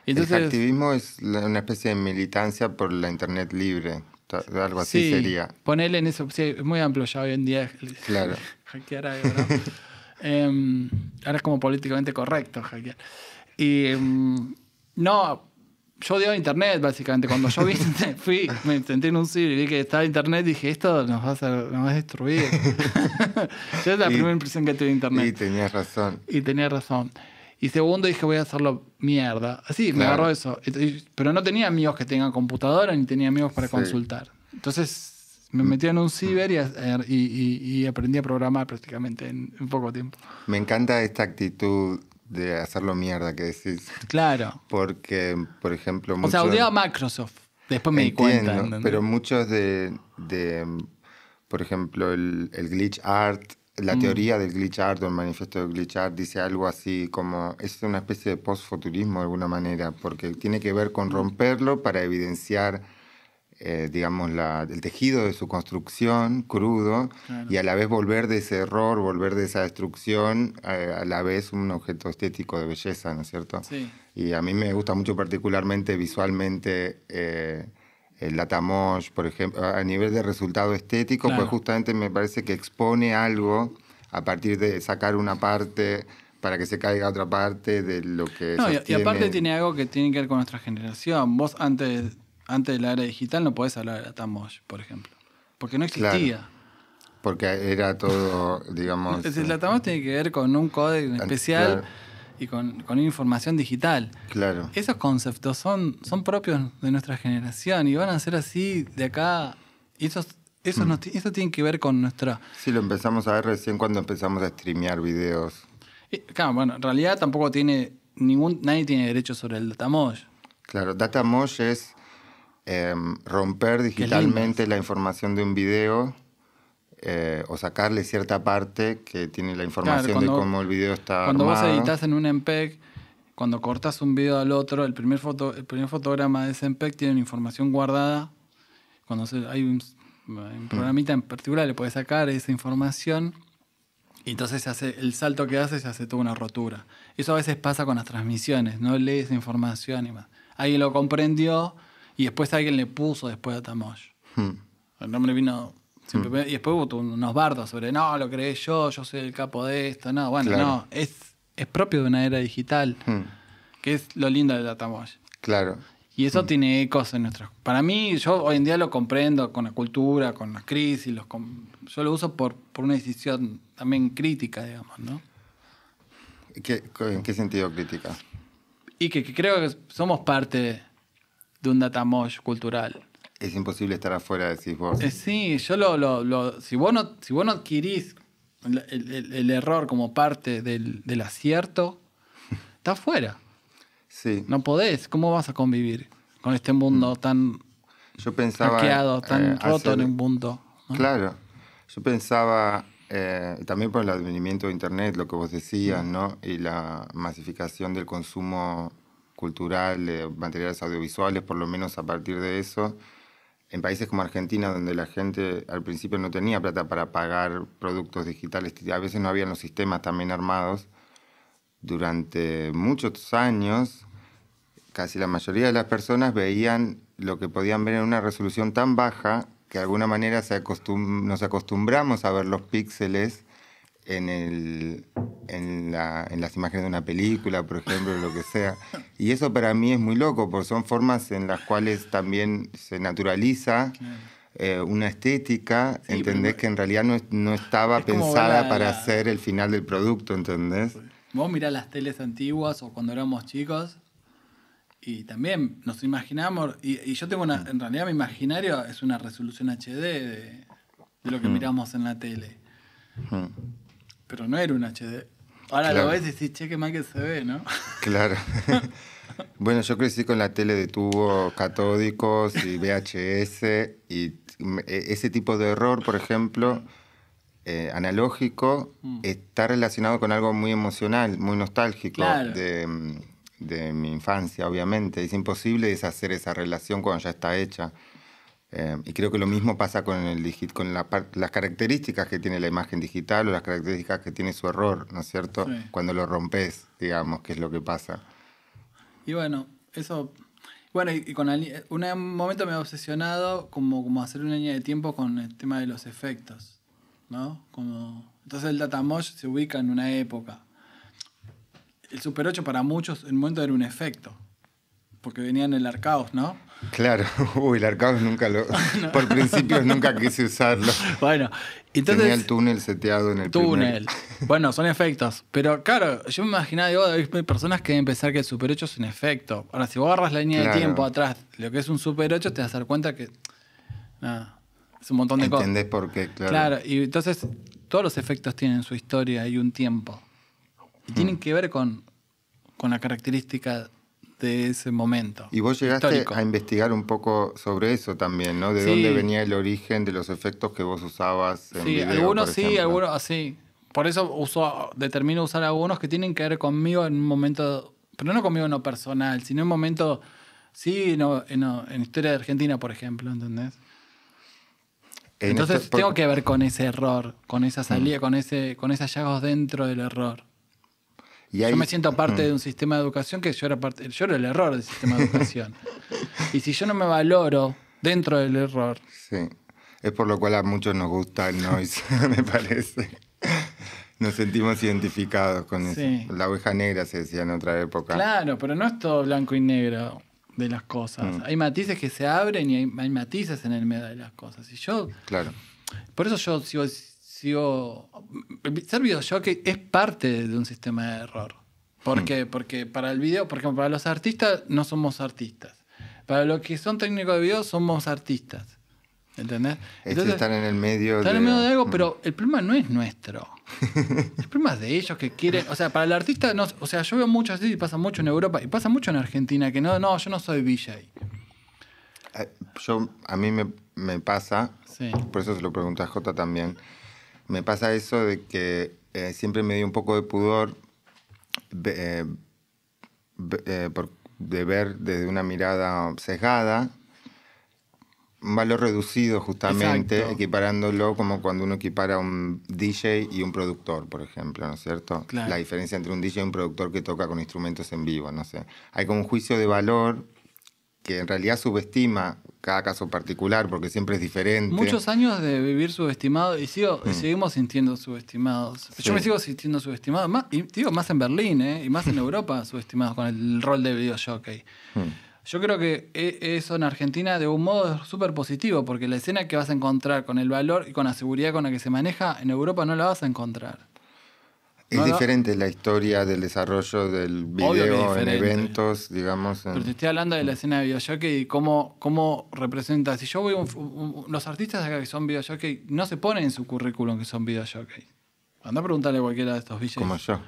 Y entonces, el hacktivismo es una especie de militancia por la Internet libre. Algo así sí, sería. Ponerle en eso. Sí, es muy amplio ya hoy en día. Claro. Hackear algo, ¿no? Ahora es como políticamente correcto hackear. Y no. Yo odiaba Internet, básicamente. Cuando yo me senté en un ciber y vi que estaba Internet, dije, esto nos va a destruir. Esa es la primera impresión que tuve de Internet. Y tenías razón. Y tenía razón. Y segundo, dije, voy a hacerlo mierda. Así, me Claro. agarró eso. Pero no tenía amigos que tengan computadora, ni tenía amigos para Sí. consultar. Entonces, me metí en un ciber y aprendí a programar prácticamente en poco tiempo. Me encanta esta actitud de hacerlo mierda que decís. Claro. Porque, por ejemplo, O sea, odiaba Microsoft. Después me di Entiendo, cuenta. ¿entendés? pero muchos por ejemplo, el glitch art, la teoría del glitch art o el manifiesto del glitch art dice algo así como, es una especie de postfuturismo de alguna manera, porque tiene que ver con romperlo para evidenciar, digamos, el tejido de su construcción crudo, Claro. y a la vez volver de ese error, volver de esa destrucción, a la vez un objeto estético de belleza, ¿no es cierto? Sí. Y a mí me gusta mucho particularmente visualmente el Latamosh, por ejemplo, a nivel de resultado estético, Claro. pues justamente me parece que expone algo a partir de sacar una parte para que se caiga otra parte de lo que No, y sostiene. aparte tiene algo que tiene que ver con nuestra generación. Vos antes de la era digital no podés hablar de la Tamosh, por ejemplo. Porque no existía. Porque era todo, digamos... Es decir, la Tamosh tiene que ver con un código especial y con información digital. Claro. Esos conceptos son propios de nuestra generación y van a ser así de acá. Y eso tiene que ver con nuestra... Sí, lo empezamos a ver recién cuando empezamos a streamear videos. Claro, bueno, en realidad tampoco nadie tiene derecho sobre el Datamosh. Claro, Datamosh es romper digitalmente la información de un video o sacarle cierta parte que tiene la información de cómo el video está Cuando armado. vos editas en un MPEG, cuando cortas un video al otro, el primer fotograma de ese MPEG tiene una información guardada. Cuando hay un programita en particular, le puedes sacar esa información y entonces el salto que hace se hace toda una rotura. Eso a veces pasa con las transmisiones, no lee esa información y más. Alguien lo comprendió y después alguien le puso después a Tamosh. El nombre vino... y después hubo unos bardos sobre, no, lo creé yo soy el capo de esto. No, bueno, Claro. no, es propio de una era digital, que es lo lindo de Datamosh. Claro. Y eso tiene ecos en nuestros... Para mí, yo hoy en día lo comprendo con la cultura, con las crisis, yo lo uso por una decisión también crítica, digamos, ¿no? ¿En qué sentido crítica? Y que creo que somos parte de un Datamosh cultural. Es imposible estar afuera, decís vos. Sí, yo si vos no adquirís el error como parte del acierto, estás fuera. Sí. No podés. ¿Cómo vas a convivir con este mundo tan Yo pensaba, hackeado, tan roto en un mundo? ¿no? Claro. Yo pensaba, también por el advenimiento de Internet, lo que vos decías, ¿no? Y la masificación del consumo cultural de materiales audiovisuales, por lo menos a partir de eso. En países como Argentina, donde la gente al principio no tenía plata para pagar productos digitales, a veces no habían los sistemas también armados, durante muchos años, casi la mayoría de las personas veían lo que podían ver en una resolución tan baja que de alguna manera nos acostumbramos a ver los píxeles en las imágenes de una película, por ejemplo, lo que sea. Y eso para mí es muy loco, porque son formas en las cuales también se naturaliza una estética, Sí, ¿entendés? pero Que en realidad no estaba es como ver pensada para ser el final del producto, ¿entendés? vos mirás las teles antiguas o cuando éramos chicos y también nos imaginamos, y yo tengo en realidad mi imaginario es una resolución HD de lo que miramos en la tele, Mm, pero no era un HD. Ahora lo claro, ves y decís, che, qué mal que se ve, ¿no? claro. Bueno, yo crecí con la tele de tubos catódicos y VHS y ese tipo de error, por ejemplo, analógico, está relacionado con algo muy emocional, muy nostálgico Claro. de mi infancia, obviamente. Es imposible deshacer esa relación cuando ya está hecha. Y creo que lo mismo pasa con con las características que tiene la imagen digital o las características que tiene su error, ¿no es cierto? Sí. Cuando lo rompes, digamos, que es lo que pasa. Y bueno, eso. Bueno, y con un momento me he obsesionado como hacer una línea de tiempo con el tema de los efectos, ¿no? Entonces el Datamosh se ubica en una época. El Super 8 para muchos en un momento era un efecto, porque venía en el Arcaos, ¿no? Claro, uy, el arcade nunca lo... Por principios nunca quise usarlo. Bueno, Tenía entonces... el túnel seteado en el Túnel. Bueno, son efectos. Pero claro, yo me imaginaba, digo, hay personas que deben pensar que el Super 8 es un efecto. Ahora, si vos agarras la línea de Claro. tiempo atrás, lo que es un Super 8, te vas a dar cuenta que nada, es un montón de cosas. ¿Entendés por qué? Claro. Claro, y entonces todos los efectos tienen su historia y un tiempo. Y tienen que ver con la característica de ese momento. Y vos llegaste histórico. a investigar un poco sobre eso también, ¿no? De Sí. dónde venía el origen de los efectos que vos usabas en Sí, video, algunos por sí, ejemplo. algunos así. Por eso determino usar algunos que tienen que ver conmigo en un momento, pero no conmigo en lo personal, sino en un momento, sí, en historia de Argentina, por ejemplo, ¿entendés? Entonces tengo que ver con ese error, con esa salida, con esos hallazgos dentro del error. Y ahí... Yo me siento parte de un sistema de educación que yo era el error del sistema de educación. Y si yo no me valoro dentro del error. Sí, es por lo cual a muchos nos gusta el noise, me parece. Nos sentimos identificados con Sí. eso. La oveja negra se decía en otra época. Claro, pero no es todo blanco y negro de las cosas. Hay matices que se abren y hay matices en el medio de las cosas. Y yo, Claro. por eso yo sigo ser videojockey es parte de un sistema de error. ¿Por qué? Porque para el video, por ejemplo, para los artistas no somos artistas. Para los que son técnicos de video somos artistas. ¿Entendés? Están en el medio están en el medio de algo, pero el problema no es nuestro. El problema es de ellos que quieren. O sea, para el artista, no, o sea, yo veo mucho así y pasa mucho en Europa y pasa mucho en Argentina, que no, yo no soy VJ. A mí me pasa, Sí. por eso se lo pregunté a Jota también, me pasa eso de que siempre me dio un poco de pudor de ver desde una mirada sesgada un valor reducido justamente, Exacto. equiparándolo como cuando uno equipara un DJ y un productor, por ejemplo, ¿no es cierto? Claro. La diferencia entre un DJ y un productor que toca con instrumentos en vivo, no sé. Hay como un juicio de valor que en realidad subestima cada caso particular porque siempre es diferente. Muchos años de vivir subestimado y seguimos sintiendo subestimados. Sí. Yo me sigo sintiendo subestimado, más, y digo más en Berlín, y más en Europa subestimados con el rol de videojockey. Yo creo que eso en Argentina de un modo es súper positivo, porque la escena que vas a encontrar con el valor y con la seguridad con la que se maneja, en Europa no la vas a encontrar. Es diferente la historia del desarrollo del video en eventos, digamos. Pero te estoy hablando de la escena de videojockey y cómo representa. Si yo voy los artistas acá que son videojockey no se ponen en su currículum que son videojockey. Anda a preguntarle a cualquiera de estos DJs. Como yo.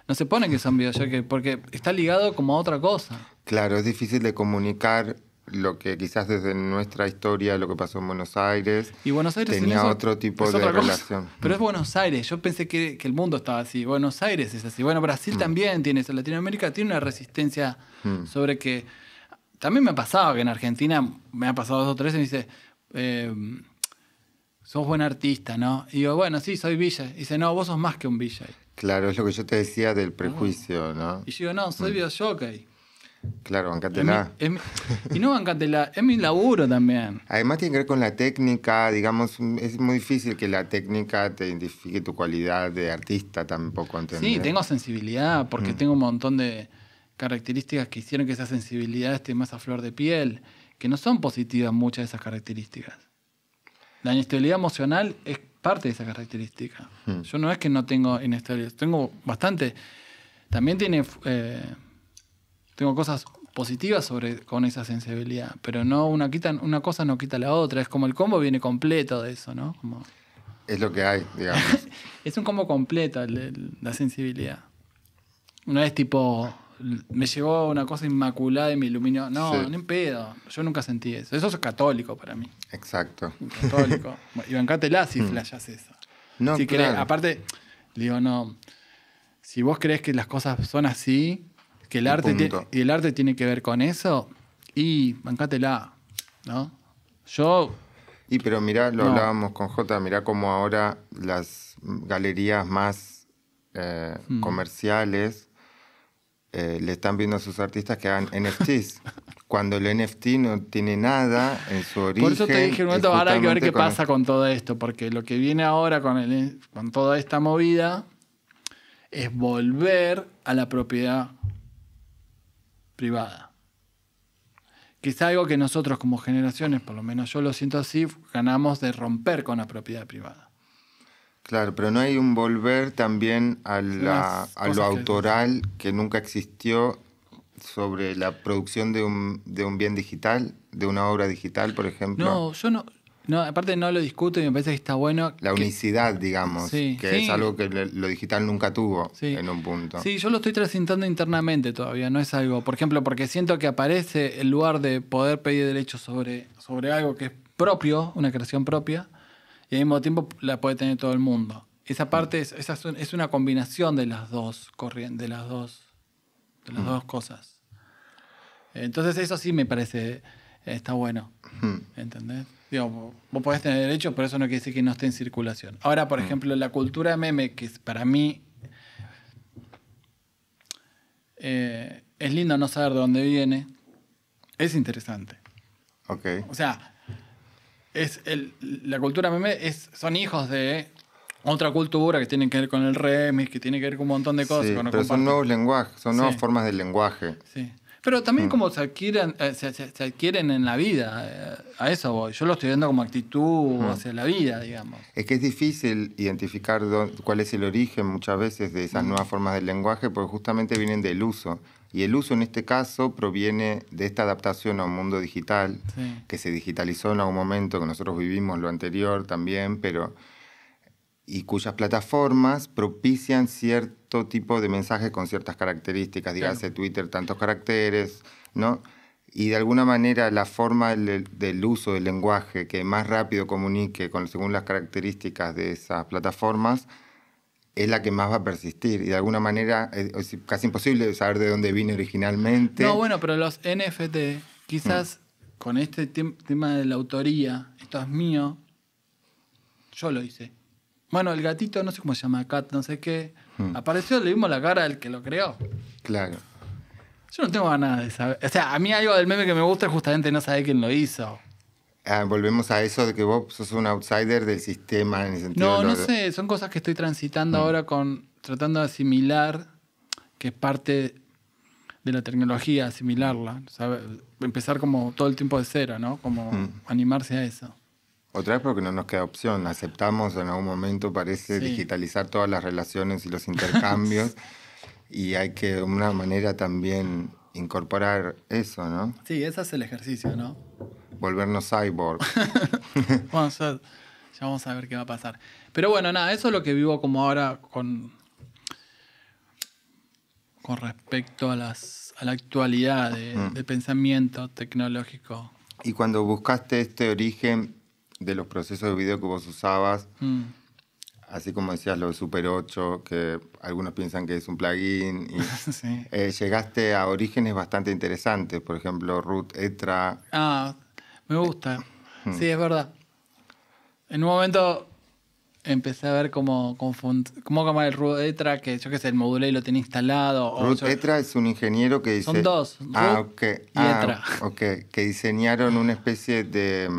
No se ponen que son videojockey porque está ligado como a otra cosa. Claro, es difícil de comunicar lo que quizás desde nuestra historia, lo que pasó en Buenos Aires, y Buenos Aires tenía otro tipo de relación. Pero es Buenos Aires. Yo pensé que el mundo estaba así. Buenos Aires es así. Bueno, Brasil también tiene eso. Latinoamérica tiene una resistencia sobre que... También me ha pasado que en Argentina, me ha pasado 2 o 3 y me dice, sos buen artista, ¿no? Y digo, bueno, sí, soy VJ. Y dice, no, vos sos más que un VJ. Claro, es lo que yo te decía del prejuicio, ¿no? Y yo digo, no, soy videojockey. Claro, bancátela. Y no bancátela, es mi laburo también. Además tiene que ver con la técnica, digamos, es muy difícil que la técnica te identifique tu cualidad de artista tampoco, ¿entendés? Sí, tengo sensibilidad porque tengo un montón de características que hicieron que esa sensibilidad esté más a flor de piel, que no son positivas muchas de esas características. La inestabilidad emocional es parte de esa característica. Yo no es que no tengo inestabilidad, tengo bastante. También tengo cosas positivas con esa sensibilidad, pero no una cosa no quita la otra. Es como el combo viene completo de eso, ¿no? Como... Es lo que hay, digamos. Es un combo completo la sensibilidad. No es tipo, me llegó una cosa inmaculada y me iluminó. No, Sí. ni en pedo. Yo nunca sentí eso. Eso es católico para mí. Exacto. Católico. Y bancátela si flashás eso. No, Si claro. querés, aparte, digo, no. Si vos creés que las cosas son así, que el arte punto. y el arte tiene que ver con eso, y bancátela, ¿no? Yo, Pero mirá, lo No. hablábamos con Jota, mirá cómo ahora las galerías más comerciales le están viendo a sus artistas que hagan NFTs. Cuando el NFT no tiene nada en su origen. por eso te dije en un momento, es ahora hay que ver justamente qué pasa con todo esto, porque lo que viene ahora con toda esta movida es volver a la propiedad privada. Que es algo que nosotros como generaciones, por lo menos yo lo siento así, ganamos de romper con la propiedad privada. Claro, pero no hay un volver también a Las lo cosas que- autoral que nunca existió sobre la producción de un bien digital, de una obra digital, por ejemplo. No, yo no, aparte no lo discuto y me parece que está bueno. La unicidad, digamos, Sí, que sí. es algo que lo digital nunca tuvo Sí. en un punto. Sí, yo lo estoy transitando internamente todavía, no es algo, por ejemplo, porque siento que aparece el lugar de poder pedir derechos sobre algo que es propio, una creación propia, y al mismo tiempo la puede tener todo el mundo. Esa parte es una combinación de las dos corrientes, de las dos cosas. Entonces eso sí me parece está bueno. ¿Entendés? Digo, vos podés tener derecho, pero eso no quiere decir que no esté en circulación. Ahora, por ejemplo, la cultura meme, que para mí es lindo no saber de dónde viene, es interesante. Ok. O sea, la cultura meme son hijos de otra cultura que tienen que ver con el remix, que tiene que ver con un montón de cosas. Sí, que no pero son comparten. nuevos lenguajes, son nuevas Sí. formas del lenguaje. Sí. Pero también como se adquieren en la vida, a eso voy. Yo lo estoy viendo como actitud hacia la vida, digamos. Es que es difícil identificar cuál es el origen muchas veces de esas nuevas formas del lenguaje porque justamente vienen del uso. Y el uso en este caso proviene de esta adaptación a un mundo digital, Sí. que se digitalizó en algún momento, que nosotros vivimos lo anterior también, y cuyas plataformas propician cierto tipo de mensajes con ciertas características, dígase Twitter, tantos caracteres, ¿no? Y de alguna manera la forma del uso del lenguaje que más rápido comunique según las características de esas plataformas es la que más va a persistir. Y de alguna manera es casi imposible saber de dónde vine originalmente. No, bueno, pero los NFT, quizás con este tema de la autoría, esto es mío, yo lo hice. Bueno, el gatito, no sé cómo se llama, Cat, no sé qué, apareció, le vimos la cara al que lo creó. Claro. Yo no tengo ganas de saber. O sea, a mí algo del meme que me gusta es justamente no saber quién lo hizo. Volvemos a eso de que vos sos un outsider del sistema en el sentido No, de no sé, son cosas que estoy transitando ahora tratando de asimilar, que es parte de la tecnología, asimilarla. ¿Sabe? Empezar como todo el tiempo de cero, ¿no? Como animarse a eso. Otra vez porque no nos queda opción. Aceptamos en algún momento, parece, Sí. digitalizar todas las relaciones y los intercambios. Y hay que, de una manera, también incorporar eso, ¿no? Sí, ese es el ejercicio, ¿no? Volvernos cyborg. Ya vamos a ver qué va a pasar. Pero bueno, nada, eso es lo que vivo como ahora con respecto a la actualidad de pensamiento tecnológico. Y cuando buscaste este origen de los procesos de video que vos usabas, así como decías lo de Super 8, que algunos piensan que es un plugin, y, Sí. llegaste a orígenes bastante interesantes, por ejemplo, Root Etra. Ah, me gusta. Sí, es verdad. En un momento empecé a ver cómo cambiar el Root Etra, que yo qué sé, el modulé lo tenía instalado. Root Etra es un ingeniero que dice... Son dos, Root y Etra. Ok, que diseñaron una especie de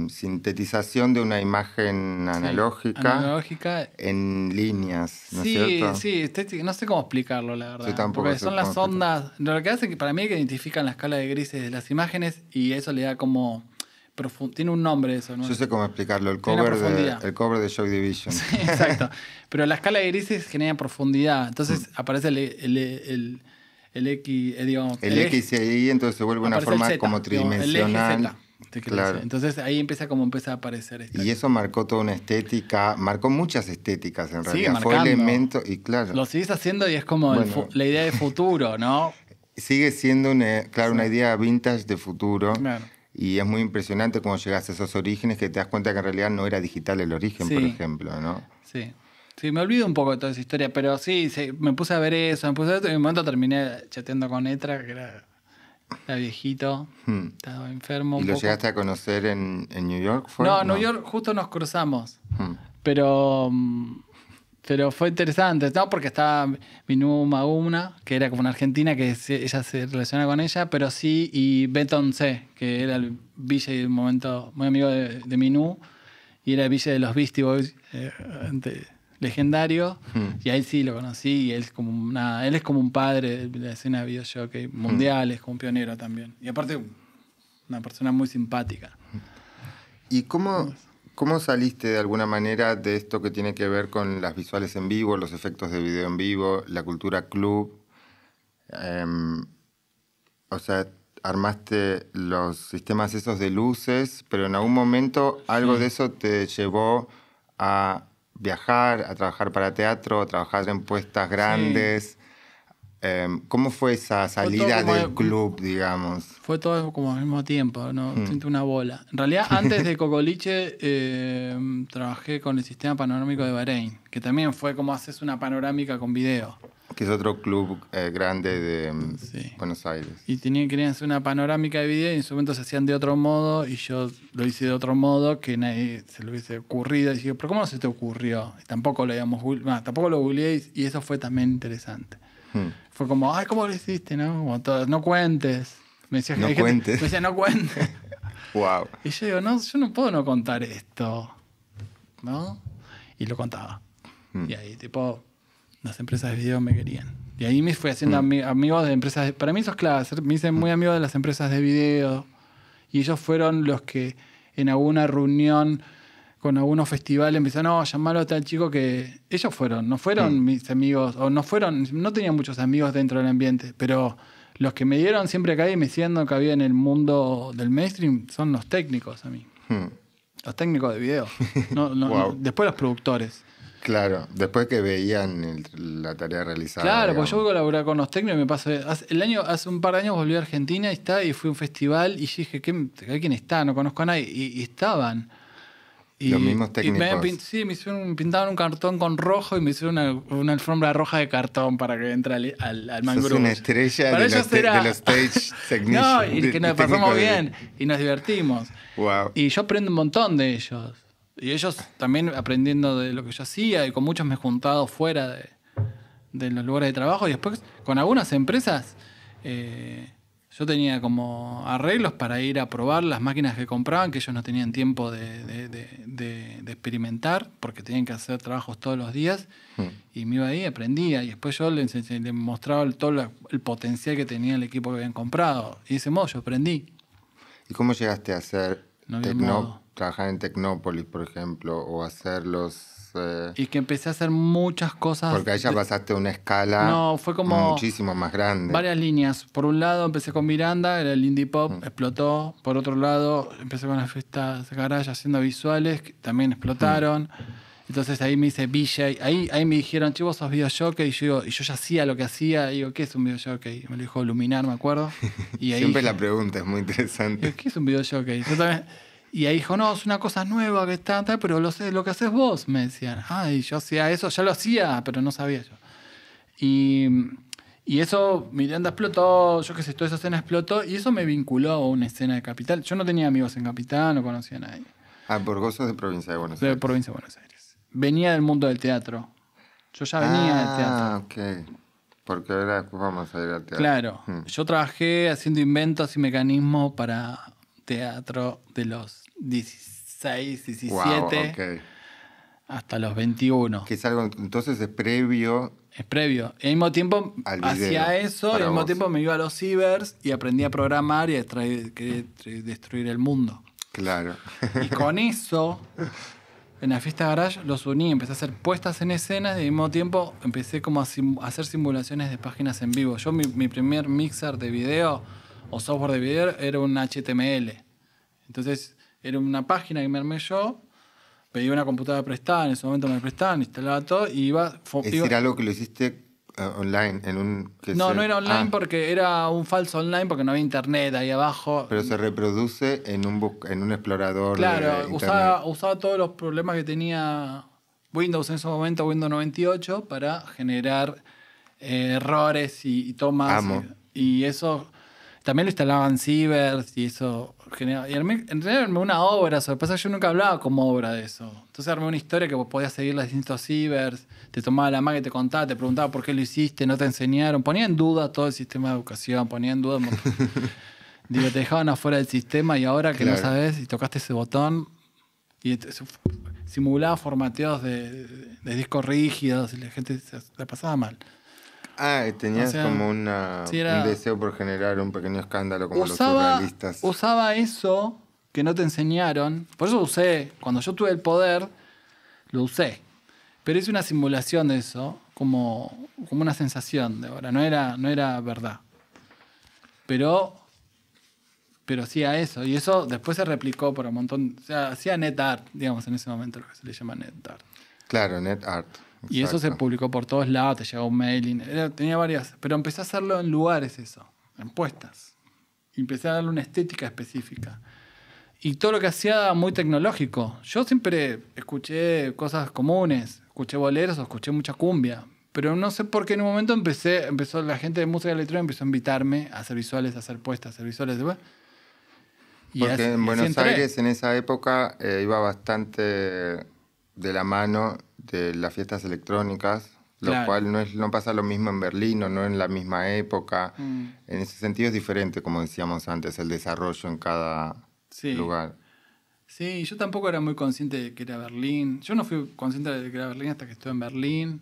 sintetización de una imagen analógica en líneas, ¿no es cierto? Sí, no sé cómo explicarlo, la verdad. Yo tampoco Porque sé son las cómo ondas. Lo que hace que para mí es que identifican la escala de grises de las imágenes y eso le da como tiene un nombre eso, ¿no? Yo sé cómo explicarlo, el Tiene una cover profundidad. el cover de Joy Division. Sí, exacto. Pero la escala de grises genera profundidad. Entonces aparece el X, digamos, El X y ahí, entonces se vuelve una aparece el forma Z, como digamos, tridimensional. el eje Z, claro. Entonces ahí empieza a aparecer esta. Y eso marcó toda una estética, marcó muchas estéticas en Sigue realidad. Fue marcando. elemento, y claro. Lo seguís haciendo y es como Bueno. la idea de futuro, ¿no? Sigue siendo una, claro, Sí. una idea vintage de futuro. Claro. Y es muy impresionante cuando llegas a esos orígenes que te das cuenta que en realidad no era digital el origen, Sí. por ejemplo, ¿no? Sí. Sí, me olvido un poco de toda esa historia, pero sí, me puse a ver eso, y en un momento terminé chateando con Etra, que era viejito, estaba enfermo ¿Y un lo poco. llegaste a conocer en New York? ¿Fue? No, en New York justo nos cruzamos, Hmm. pero fue interesante, ¿no? Porque estaba Minú Maguna, que era como una argentina, que ella se relaciona con ella, pero sí, y Beton C, que era el VJ de un momento muy amigo de Minú, y era el VJ de los Beastie Boys, legendario, y a él sí lo conocí, y él es como un padre de la escena de videojockey mundial, es como un pionero también. Y aparte, una persona muy simpática. ¿Y cómo saliste de alguna manera de esto que tiene que ver con las visuales en vivo, los efectos de video en vivo, la cultura club? O sea, armaste los sistemas esos de luces, pero en algún momento algo de eso te llevó a viajar, a trabajar para teatro, a trabajar en puestas grandes. ¿Cómo fue esa salida del club, digamos? Fue todo como al mismo tiempo, ¿no? Siento una bola. En realidad, antes de Cocoliche, trabajé con el sistema panorámico de Bahrein, que también fue como haces una panorámica con video. Que es otro club grande de Sí. Buenos Aires. Y querían hacer una panorámica de video y en su momento se hacían de otro modo y yo lo hice de otro modo que nadie se le hubiese ocurrido. Y dije, ¿pero cómo no se te ocurrió? Y tampoco tampoco lo googleé y eso fue también interesante. Fue como, ay, ¿cómo lo hiciste? ¿No? Como todo, no cuentes. Me decía, No cuentes. Me decía, no cuentes. Wow. Y yo digo, no, yo no puedo no contar esto. ¿No? Y lo contaba. Y ahí, tipo, las empresas de video me querían. Y ahí me fui haciendo amigos de empresas. Para mí eso es clave. Me hice muy amigo de las empresas de video. Y ellos fueron los que en alguna reunión con algunos festivales empezaron, no, llamarlo a tal chico que... Ellos fueron, no fueron mis amigos, o no tenía muchos amigos dentro del ambiente, pero los que me dieron siempre caí me siendo que había en el mundo del mainstream son los técnicos a mí. Los técnicos de video. Wow. Después los productores. Claro, después que veían la tarea realizada. Claro, digamos. pues yo voy a colaborar con los técnicos y me pasó... Hace un par de años volví a Argentina y fui a un festival y dije, ¿quién está? No conozco a nadie. Y estaban... Los mismos técnicos. Me pintaban un cartón con rojo y me hicieron una alfombra roja de cartón para que entre al mangrove. Sos una estrella de los stage technicians. No, y que nos pasamos bien y nos divertimos. Wow. Y yo aprendo un montón de ellos. Y ellos también aprendiendo de lo que yo hacía y con muchos me he juntado fuera de los lugares de trabajo. Y después con algunas empresas yo tenía como arreglos para ir a probar las máquinas que compraban, que ellos no tenían tiempo de experimentar, porque tenían que hacer trabajos todos los días. Y me iba ahí, aprendía. Y después yo les mostraba todo el potencial que tenía el equipo que habían comprado. Y de ese modo yo aprendí. ¿Y cómo llegaste a hacer modo. trabajar en Tecnópolis, por ejemplo, o hacer los... Y que empecé a hacer muchas cosas. Porque ahí ya pasaste a una escala fue como muchísimo más grande. Varias líneas. Por un lado empecé con Miranda, era el indie pop, explotó. Por otro lado empecé con las fiestas de garage haciendo visuales, que también explotaron. Entonces ahí me hice VJ. Ahí me dijeron, che, vos sos videojockey. Y yo ya hacía lo que hacía. Y digo, ¿qué es un videojockey? Me lo dijo Luminar, me acuerdo. Y ahí Siempre la pregunta es muy interesante. digo, ¿qué es un videojockey? Yo también... Y ahí dijo, no, es una cosa nueva que está, pero lo que haces vos, me decían. Y yo hacía eso, ya lo hacía, pero no sabía yo. Y eso, Miranda explotó, yo qué sé, toda esa escena explotó, y eso me vinculó a una escena de Capital. Yo no tenía amigos en Capital, no conocía a nadie. Por vos sos de provincia de Buenos Aires. De provincia de Buenos Aires. Venía del mundo del teatro. Yo ya venía del teatro. Ok. Porque ahora vamos a ir al teatro. Claro. Yo trabajé haciendo inventos y mecanismos para teatro de los 16, 17 wow, okay. hasta los 21. Que es algo, entonces es previo. Es previo. Y al mismo tiempo hacía eso, y al mismo tiempo me iba a los cibers y aprendí a programar y a destruir el mundo. Claro. Y con eso, en la fiesta garage los uní, empecé a hacer puestas en escena y al mismo tiempo empecé como a hacer simulaciones de páginas en vivo. Yo mi primer mixer de video o software de video era un HTML. Entonces era una página que me armé yo, pedí una computadora prestada, en ese momento me prestaban, instalaba todo y iba... Es decir, algo que lo hiciste online, en un... No era online porque era un falso online porque no había internet ahí abajo. Pero se reproduce en un explorador. Claro, de internet. usaba todos los problemas que tenía Windows en ese momento, Windows 98, para generar errores y tomas. Amo. Y eso también lo instalaban cibers y eso generaba. Y en realidad armé una obra, lo que pasa es que yo nunca hablaba como obra de eso. Entonces armé una historia que vos podías seguir los distintos cibers, te tomaba la mano y te contaba, te preguntaba por qué lo hiciste, no te enseñaron. Ponía en duda todo el sistema de educación, ponía en duda. Digo, te dejaban afuera del sistema y ahora que Claro. no sabes y tocaste ese botón y simulaba formateos de discos rígidos y la gente la pasaba mal. Tenías O sea, como un deseo por generar un pequeño escándalo como los surrealistas. Usaba eso que no te enseñaron. Por eso usé, cuando yo tuve el poder, lo usé. Pero hice una simulación de eso, como una sensación de ahora. No era verdad. Pero hacía eso. Y eso después se replicó por un montón. O sea, hacía NetArt, digamos, en ese momento, lo que se le llama NetArt. Claro, NetArt. Y eso se publicó por todos lados, te llegaba un mailing. Tenía varias. Pero empecé a hacerlo en lugares eso, en puestas. Y empecé a darle una estética específica. Y todo lo que hacía muy tecnológico. Yo siempre escuché cosas comunes, escuché boleros o escuché mucha cumbia. Pero no sé por qué en un momento empezó la gente de música electrónica empezó a invitarme a hacer visuales, a hacer puestas, a hacer visuales. Porque en Buenos entré. Aires en esa época iba bastante de la mano de las fiestas electrónicas, lo Claro. cual no pasa lo mismo en Berlín o no en la misma época. En ese sentido es diferente, como decíamos antes, el desarrollo en cada Sí. lugar. Sí, yo tampoco era muy consciente de que era Berlín. Yo no fui consciente de que era Berlín hasta que estuve en Berlín.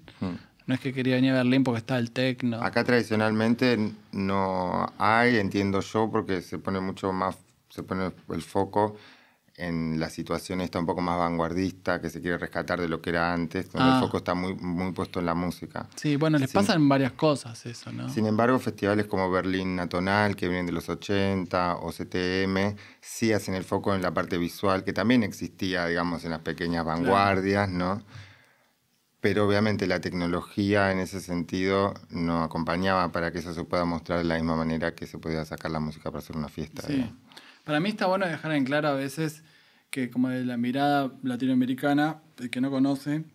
No es que quería venir a Berlín porque estaba el tecno. Acá tradicionalmente no hay, entiendo yo, porque se pone el foco en la situación esta un poco más vanguardista, que se quiere rescatar de lo que era antes, donde el foco está muy, muy puesto en la música. Sí, bueno, les pasan varias cosas eso, ¿no? Sin embargo, festivales como Berlín Atonal, que vienen de los 80, o CTM, sí hacen el foco en la parte visual, que también existía, digamos, en las pequeñas vanguardias, ¿no? Pero obviamente la tecnología en ese sentido no acompañaba para que eso se pueda mostrar de la misma manera que se podía sacar la música para hacer una fiesta. Sí. digamos. Para mí está bueno dejar en claro a veces que como de la mirada latinoamericana, el que no conoce,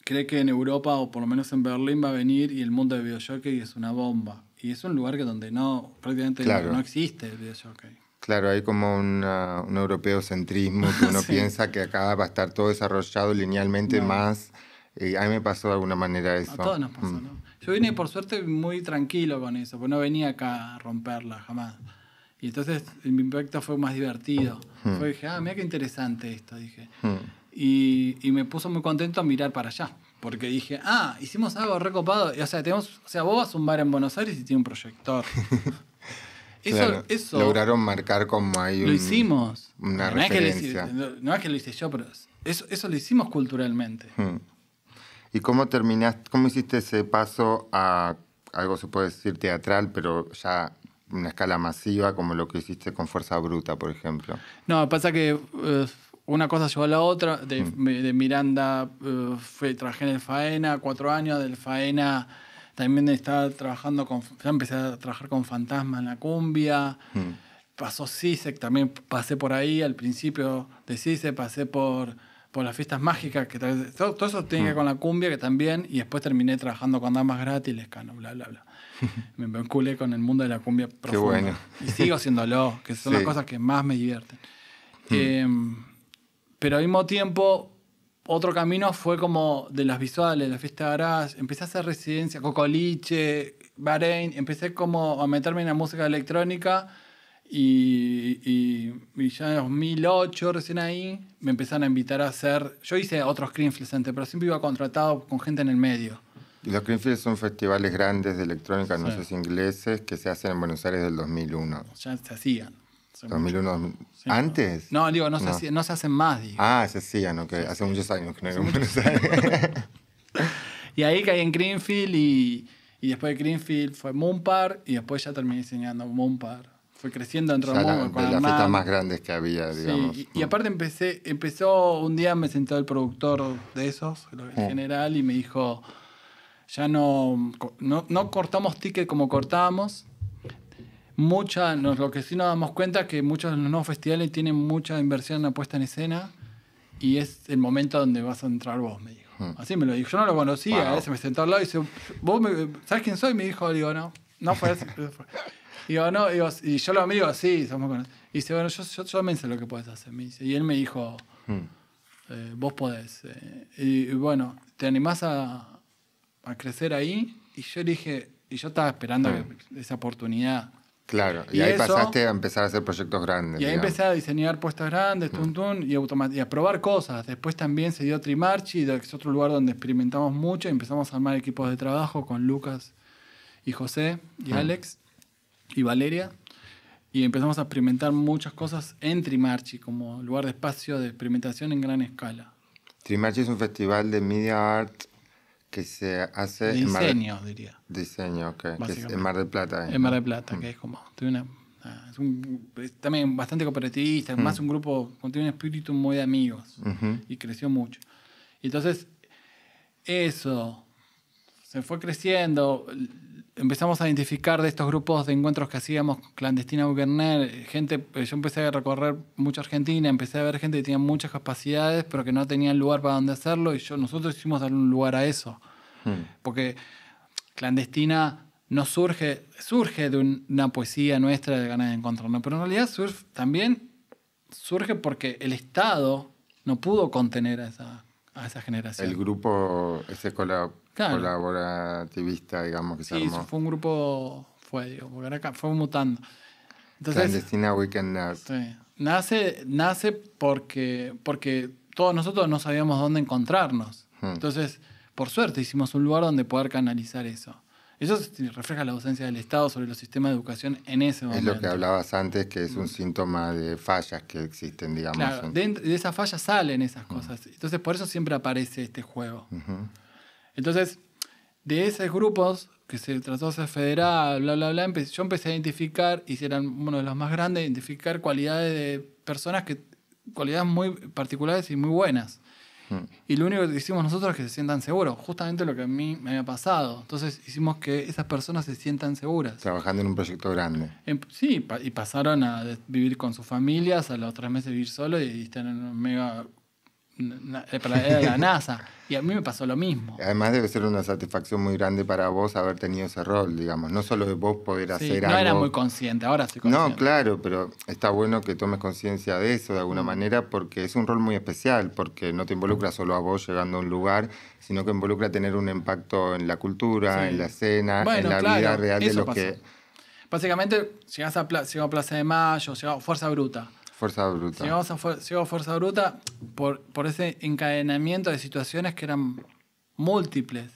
cree que en Europa o por lo menos en Berlín va a venir y el mundo de videojockey es una bomba. Y es un lugar que donde prácticamente Claro. no existe el videojockey. Claro, hay como un europeocentrismo que uno Sí. piensa que acá va a estar todo desarrollado linealmente No. más. Y a mí me pasó de alguna manera eso. A todos nos pasó, ¿no? Yo vine por suerte muy tranquilo con eso, porque no venía acá a romperla jamás. Y entonces mi impacto fue más divertido. Dije, mira qué interesante esto, dije. Y me puso muy contento a mirar para allá. Porque dije, hicimos algo recopado. O sea, vos vas a un bar en Buenos Aires y tiene un proyector. Claro, eso lograron marcar como ahí lo hicimos. una No es que referencia. no es que lo hice yo, pero eso lo hicimos culturalmente. ¿Y cómo hiciste ese paso a algo, se puede decir, teatral, pero ya una escala masiva, como lo que hiciste con Fuerza Bruta, por ejemplo? No, pasa que una cosa llevó a la otra. De Miranda trabajé en el Faena 4 años, del Faena también estaba trabajando ya empecé a trabajar con Fantasma en la cumbia. Pasó CISEC, también pasé por ahí al principio de CISEC, pasé por las fiestas mágicas, que todo eso tiene que ver con la cumbia, que también, y después terminé trabajando con Damas Gratis, Lescano, bla, bla, bla. Me vinculé con el mundo de la cumbia profunda. Qué bueno. Y sigo haciéndolo, que son las cosas que más me divierten. Pero al mismo tiempo, otro camino fue como de las visuales, la fiesta garage. Empecé a hacer residencia, Cocoliche, Bahrein. Empecé como a meterme en la música electrónica y ya en 2008, recién ahí, me empezaron a invitar a hacer... Yo hice otros Creamfields antes, pero siempre iba contratado con gente en el medio. Y los Creamfields son festivales grandes de electrónica, no Sí. sé si ingleses, que se hacen en Buenos Aires del 2001. Ya se hacían. 2001. Sí, ¿Antes? No, digo, no se hacen más, digo. Ah, se hacían, ok. Hace muchos años que no era en Buenos Aires. Y ahí caí en Greenfield y después de Greenfield fue Moonpar y después ya terminé diseñando Moonpar. Fui creciendo dentro de Ya Moonpar con de las Hernán. fiestas más grandes que había, digamos. Sí, y aparte empezó un día me sentó el productor de esos, el general, y me dijo, ya no cortamos ticket como cortábamos. Lo que sí nos damos cuenta es que muchos de los nuevos festivales tienen mucha inversión en la puesta en escena y es el momento donde vas a entrar vos, me dijo. Así me lo dijo. Yo no lo conocía, Wow. se me sentó al lado y dice, ¿sabes quién soy? Me dijo, digo, no fue así. Digo, no, y yo lo amigo, sí, somos conocidos. Y dice, bueno, yo también sé lo que puedes hacer, me dice. Y él me dijo, vos podés. Y bueno, ¿te animás a crecer ahí? Y yo le dije, y yo estaba esperando esa oportunidad. Claro, y Y ahí eso- pasaste a empezar a hacer proyectos grandes. Y ahí digamos. empecé a diseñar puestas grandes, y a probar cosas. Después también se dio Trimarchi, que es otro lugar donde experimentamos mucho y empezamos a armar equipos de trabajo con Lucas y José y Alex y Valeria. Y empezamos a experimentar muchas cosas en Trimarchi, como lugar de espacio de experimentación en gran escala. Trimarchi es un festival de media art que se hace De en diseño, diría. Diseño, ok. Que es Básicamente. en Mar del Plata. En Mar del Plata, que es como... es también bastante cooperativista, más un grupo, tiene un espíritu muy de amigos y creció mucho. Y entonces, eso se fue creciendo. Empezamos a identificar de estos grupos de encuentros que hacíamos clandestina Bucherner, yo empecé a recorrer mucha Argentina, empecé a ver gente que tenía muchas capacidades, pero que no tenían lugar para donde hacerlo, y nosotros hicimos darle un lugar a eso. Porque clandestina no surge de una poesía nuestra de ganas de encontrarnos, pero en realidad también surge porque el Estado no pudo contener a esa generación. El grupo, ese Claro. colaborativista, digamos, que se Sí, armó. fue un grupo, porque ahora fue mutando. Entonces, Clandestina Weekend Nerd. sí, nace porque todos nosotros no sabíamos dónde encontrarnos. Entonces, por suerte, hicimos un lugar donde poder canalizar eso. Eso refleja la ausencia del Estado sobre los sistemas de educación en ese Es momento. lo que hablabas antes, que es un síntoma de fallas que existen, digamos. Claro, de esa falla salen esas cosas. Entonces, por eso siempre aparece este juego. Entonces, de esos grupos que se trató de ser federal, bla, bla, bla, yo empecé a identificar, y eran uno de los más grandes, identificar cualidades de personas cualidades muy particulares y muy buenas. Y lo único que hicimos nosotros es que se sientan seguros, justamente lo que a mí me había pasado. Entonces hicimos que esas personas se sientan seguras. Trabajando en un proyecto grande. Sí, y pasaron a vivir con sus familias, a los 3 meses vivir solo y están en un mega... Era la NASA. Y a mí me pasó lo mismo. Además debe ser una satisfacción muy grande para vos haber tenido ese rol, digamos. No solo de vos poder Sí, hacer no algo... era muy consciente, ahora soy consciente. No, claro, pero está bueno que tomes conciencia de eso de alguna manera porque es un rol muy especial, porque no te involucra solo a vos llegando a un lugar, sino que involucra tener un impacto en la cultura, Sí. en la escena, Bueno, en la claro, vida real de eso los pasó. que... Básicamente, llegó a Plaza de Mayo, llegó a Fuerza Bruta. Fuerza bruta. Llegó a Fuerza Bruta por ese encadenamiento de situaciones que eran múltiples.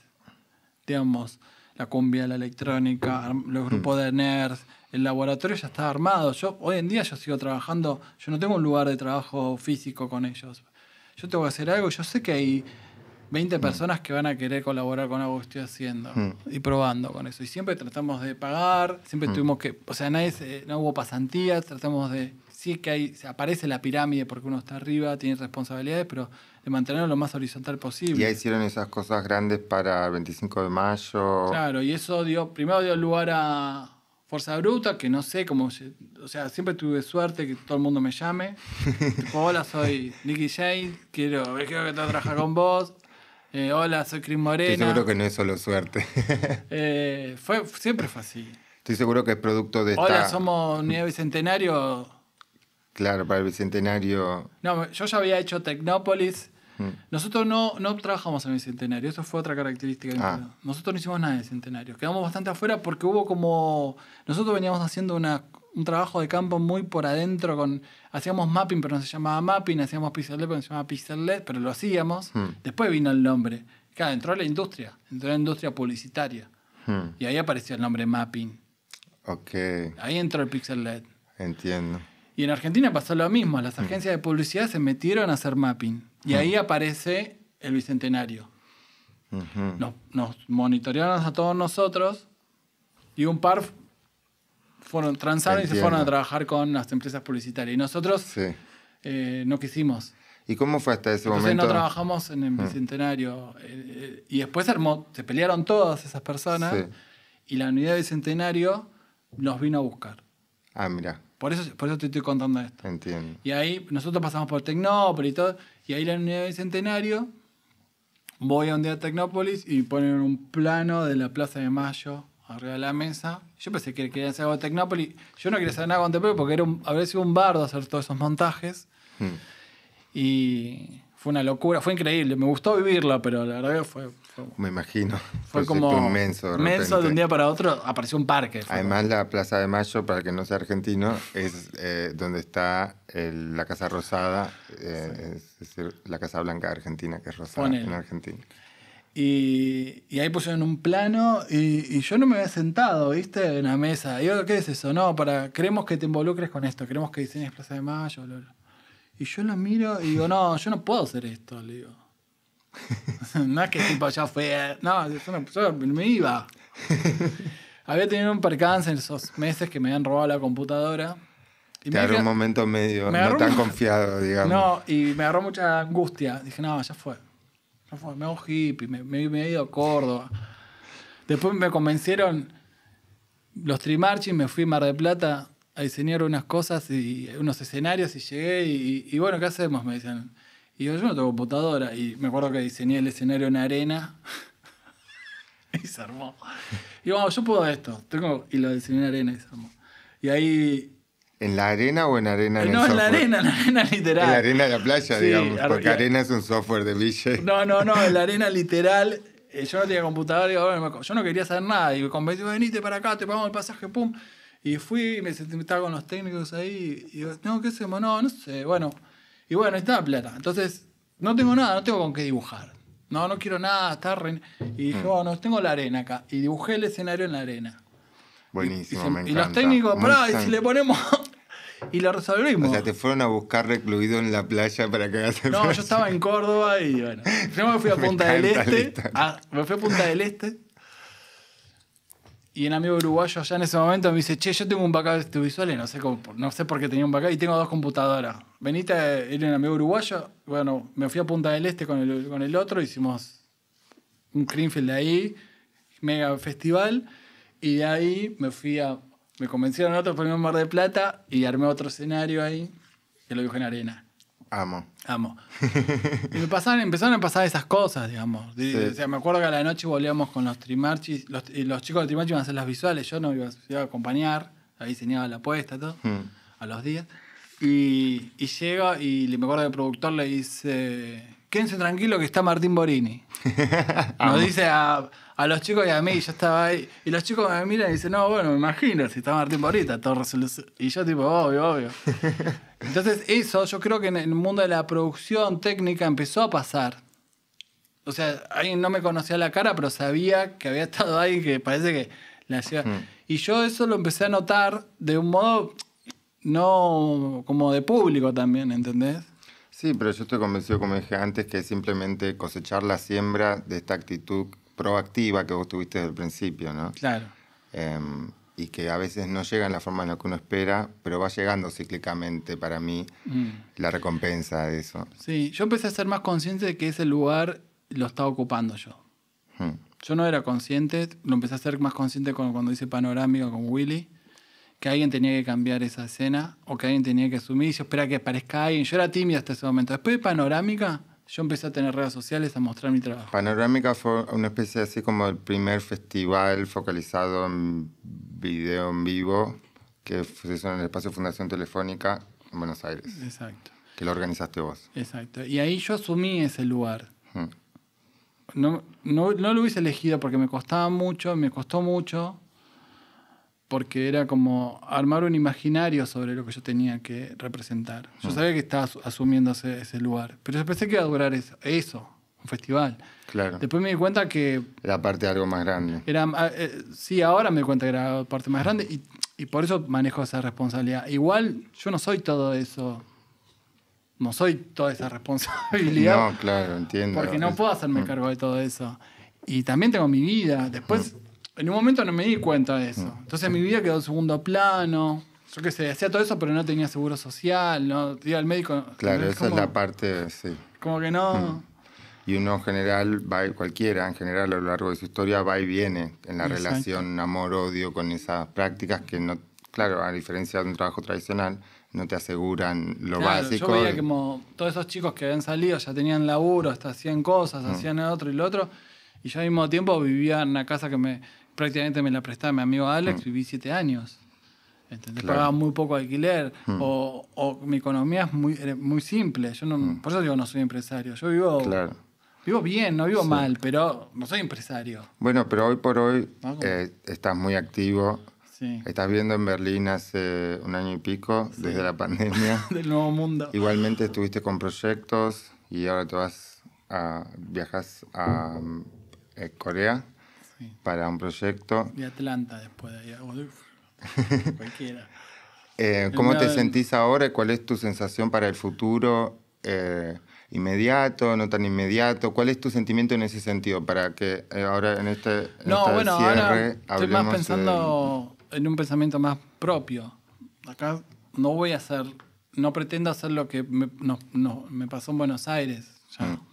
Digamos, la cumbia, la electrónica, los grupos de nerds, el laboratorio ya estaba armado. Hoy en día yo sigo trabajando, yo no tengo un lugar de trabajo físico con ellos. Yo tengo que hacer algo, yo sé que hay 20 personas que van a querer colaborar con algo que estoy haciendo y probando con eso. Y siempre tratamos de pagar, siempre tuvimos que, o sea, no hubo pasantías, tratamos de, sí que aparece la pirámide porque uno está arriba, tiene responsabilidades, pero de mantenerlo lo más horizontal posible. Y ahí hicieron esas cosas grandes para el 25 de mayo. Claro, y eso primero dio lugar a Fuerza Bruta, que no sé cómo, o sea, siempre tuve suerte que todo el mundo me llame. Tipo, hola, soy Nicky Jane, quiero que trabajar con vos. Hola, soy Cris Morena. Estoy seguro que no es solo suerte. Siempre fue así. Estoy seguro que es producto de Hola, esta... somos Unidad Bicentenario. Claro, para el Bicentenario... No, yo ya había hecho Tecnópolis. Nosotros no trabajamos en el Bicentenario, eso fue otra característica. Nosotros no hicimos nada del Bicentenario. Quedamos bastante afuera porque hubo como... Nosotros veníamos haciendo un trabajo de campo muy por adentro. Hacíamos mapping, pero no se llamaba mapping. Hacíamos pixel LED, pero no se llamaba pixel LED, pero lo hacíamos. Después vino el nombre. Claro, entró la industria publicitaria. Y ahí apareció el nombre mapping. Ok, Ahí entró el pixel LED. entiendo. Y en Argentina pasó lo mismo. Las agencias de publicidad se metieron a hacer mapping. Y ahí aparece el Bicentenario. Nos monitorearon a todos nosotros y un par transaron y se fueron a trabajar con las empresas publicitarias. Y nosotros no quisimos. ¿Y cómo fue hasta ese Entonces momento? no trabajamos en el Bicentenario. Y después se pelearon todas esas personas y la unidad de Bicentenario nos vino a buscar. Ah, mira. Por eso te estoy contando esto. Entiendo. Y ahí nosotros pasamos por Tecnópolis y todo. Y ahí la unidad de Bicentenario, voy a un día a Tecnópolis y ponen un plano de la Plaza de Mayo arriba de la mesa. Yo pensé que querían hacer algo de Tecnópolis. Yo no quería hacer nada con Tecnópolis porque habría sido un bardo hacer todos esos montajes. Y fue una locura, fue increíble. Me gustó vivirlo, pero la verdad que fue Me imagino. fue como inmenso. de un día para otro apareció un parque. Además, la Plaza de Mayo, para el que no sea argentino, es donde está la Casa Rosada, es decir, la Casa Blanca de Argentina, que es rosada en Argentina. Y ahí pusieron un plano y yo no me había sentado, ¿viste? En la mesa. Y yo, ¿qué es eso? No, queremos que te involucres con esto, queremos que diseñes Plaza de Mayo, bla, bla. Y yo lo miro y digo, no, yo no puedo hacer esto, le digo. No es que tipo ya fue, no, yo me iba. Había tenido un percance en esos meses que me habían robado la computadora. Y te agarró un momento medio no tan confiado, digamos. No, y me agarró mucha angustia. Dije, no, ya fue. Me hago hippie, me he ido a Córdoba. Después me convencieron los Trimarchi, me fui a Mar del Plata a diseñar unas cosas y unos escenarios y llegué y bueno, ¿qué hacemos? Me decían. Y yo no tengo computadora. Y me acuerdo que diseñé el escenario en arena. Y se armó. Y bueno, yo puedo esto. Y lo diseñé en arena y se armó. Y ahí... ¿En la arena o en arena en el software? No, en la arena literal. En la arena de la playa, sí, digamos. Porque arena es un software de VJ. No, en la arena literal. Yo no tenía computadora. Yo no quería hacer nada. Y me convencí, venite para acá, te pagamos el pasaje, pum. Y fui, me estaba con los técnicos ahí. Y digo, no, ¿qué hacemos? No sé, bueno... Y bueno, estaba plata. Entonces, no tengo nada, no tengo con qué dibujar. No quiero nada, Y dije, bueno, tengo la arena acá. Y dibujé el escenario en la arena. Buenísimo, me encanta. Y los técnicos, y si le ponemos... y lo resolvimos. O sea, te fueron a buscar recluido en la playa para que hagas el yo estaba en Córdoba y bueno. Primero me fui a Punta del Este. Me fui a Punta del Este. Y un amigo uruguayo ya en ese momento me dice, che, yo tengo un backup visual y no sé por qué tenía un backup y tengo 2 computadoras. Venite, era un amigo uruguayo. Bueno, me fui a Punta del Este con el otro, hicimos un Greenfield de ahí, mega festival, y de ahí me convencieron otros por Mar del Plata y armé otro escenario ahí, que lo dibujé en arena. Amo. Y empezaron a pasar esas cosas, digamos. Sí. O sea, me acuerdo que a la noche volvíamos con los Trimarchis, y los chicos de Trimarchi iban a hacer las visuales, yo no iba a acompañar, ahí diseñaba la puesta, todo, a los días. Y llega y me acuerdo que el productor le dice, quédense tranquilo que está Martín Borini. Nos dice a los chicos y a mí, yo estaba ahí. Y los chicos me miran y dicen, no, bueno, me imagino, si está Martín Borini, todo resolución. Y yo tipo, obvio. Entonces eso, yo creo que en el mundo de la producción técnica empezó a pasar. O sea, alguien no me conocía la cara, pero sabía que había estado ahí, que parece que le hacía... Y yo eso lo empecé a notar de un modo no como de público también, ¿entendés? Sí, pero yo estoy convencido, como dije antes, que es simplemente cosechar la siembra de esta actitud proactiva que vos tuviste desde el principio, ¿no? Claro. Y que a veces no llega en la forma en la que uno espera, pero va llegando cíclicamente para mí la recompensa de eso. Sí, yo empecé a ser más consciente de que ese lugar lo estaba ocupando yo. Yo no era consciente, lo empecé a ser más consciente cuando hice Panorámica con Willy, que alguien tenía que cambiar esa escena o que alguien tenía que asumir y yo esperaba que aparezca alguien. Yo era tímido hasta ese momento. Después de Panorámica, yo empecé a tener redes sociales, a mostrar mi trabajo. Panorámica fue una especie así como el primer festival focalizado en video en vivo que se hizo en el espacio Fundación Telefónica en Buenos Aires. Exacto. Que lo organizaste vos. Exacto. Y ahí yo asumí ese lugar. No lo hubiese elegido porque me costó mucho, porque era como armar un imaginario sobre lo que yo tenía que representar. Yo sabía que estaba asumiendo ese lugar, pero yo pensé que iba a durar eso, un festival. Claro. Después me di cuenta que... Era parte de algo más grande. Sí, ahora me di cuenta que era parte más grande Y por eso manejo esa responsabilidad. Igual yo no soy todo eso. No soy toda esa responsabilidad. No, claro, entiendo. Porque no puedo hacerme cargo de todo eso. Y también tengo mi vida. Después, en un momento no me di cuenta de eso. Entonces mi vida quedó en segundo plano. Yo qué sé, hacía todo eso, pero no tenía seguro social. No iba al médico. Claro, esa como, es la parte, sí. Como que no... Y uno en general, cualquiera en general a lo largo de su historia va y viene en la Exacto. relación amor-odio con esas prácticas que no, claro, a diferencia de un trabajo tradicional, no te aseguran lo Claro, básico. yo veía como todos esos chicos que habían salido ya tenían laburo, hasta hacían cosas, hacían otro y lo otro. Y yo al mismo tiempo vivía en una casa que prácticamente me la prestaba mi amigo Alex, viví 7 años. ¿Entendés? Claro. Pagaba muy poco alquiler. O mi economía es muy simple. Yo no, por eso digo no soy empresario. Yo Claro. vivo bien, no vivo mal, pero no soy empresario. Bueno, pero hoy por hoy ¿No? estás muy activo. Sí. Estás viviendo en Berlín hace 1 año y pico, desde la pandemia. Del nuevo mundo. Igualmente estuviste con proyectos y ahora viajas a Corea Sí. para un proyecto. De Atlanta después de ahí. Cualquiera. ¿Cómo te El- sentís ahora? ¿Cuál es tu sensación para el futuro? ¿Inmediato, no tan inmediato? ¿Cuál es tu sentimiento en ese sentido? Para que ahora en este No, bueno, cierre ahora estoy más hablemos pensando en un pensamiento más propio. Acá no pretendo hacer lo que me pasó en Buenos Aires.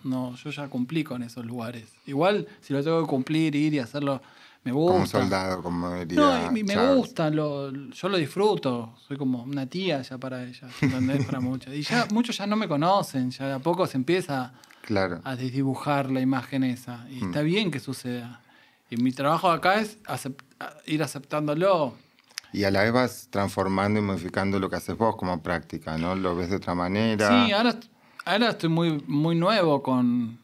Yo ya cumplí con esos lugares. Igual, si lo tengo que cumplir, ir y hacerlo, me gusta. como soldado, como diría No, y me Charles. gusta, yo lo disfruto. Soy como una tía ya para ellas, ¿entendés? Para muchos. Y ya muchos ya no me conocen, ya de a poco se empieza Claro. a desdibujar la imagen esa. Y está bien que suceda. Y mi trabajo acá es ir aceptándolo. Y a la vez vas transformando y modificando lo que haces vos como práctica, ¿no? Lo ves de otra manera. Sí, ahora estoy muy nuevo con...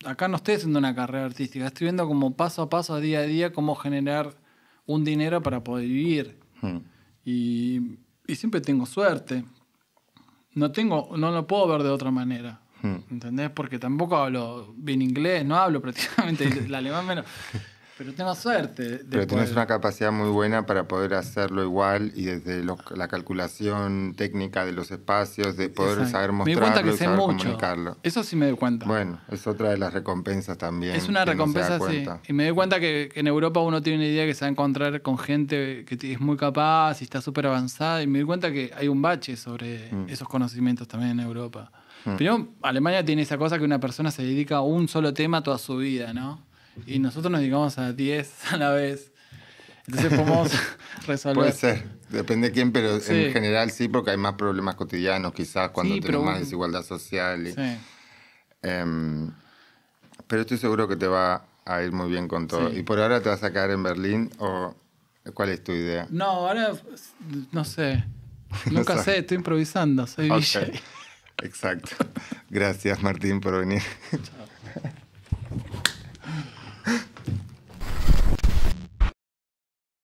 Acá no estoy haciendo una carrera artística, estoy viendo como paso a paso, día a día, cómo generar un dinero para poder vivir. Y siempre tengo suerte. No lo puedo ver de otra manera. ¿Entendés? Porque tampoco hablo bien inglés, no hablo prácticamente el alemán menos. Pero tengo suerte. Pero tienes una capacidad muy buena para poder hacerlo igual y desde la calculación técnica de los espacios, de poder Exacto. saber Me di cuenta mostrarlo que y sé saber mucho. comunicarlo. Eso sí me doy cuenta. Bueno, es otra de las recompensas también. Es una que no se da recompensa, sí. cuenta. Y me doy cuenta que en Europa uno tiene una idea que se va a encontrar con gente que es muy capaz y está súper avanzada. Y me doy cuenta que hay un bache sobre esos conocimientos también en Europa. Pero Alemania tiene esa cosa que una persona se dedica a un solo tema toda su vida, ¿no? Y nosotros nos dedicamos a 10 a la vez. Entonces podemos resolver. Puede ser, depende de quién, pero Sí. en general sí, porque hay más problemas cotidianos quizás cuando Sí, tenés pero más desigualdad social. Sí. Pero estoy seguro que te va a ir muy bien con todo. Sí. ¿Y por ahora te vas a quedar en Berlín o cuál es tu idea? No, ahora no sé. Nunca sabes. sé, estoy improvisando, soy Ok. DJ. Exacto. Gracias, Martín, por venir. Chao.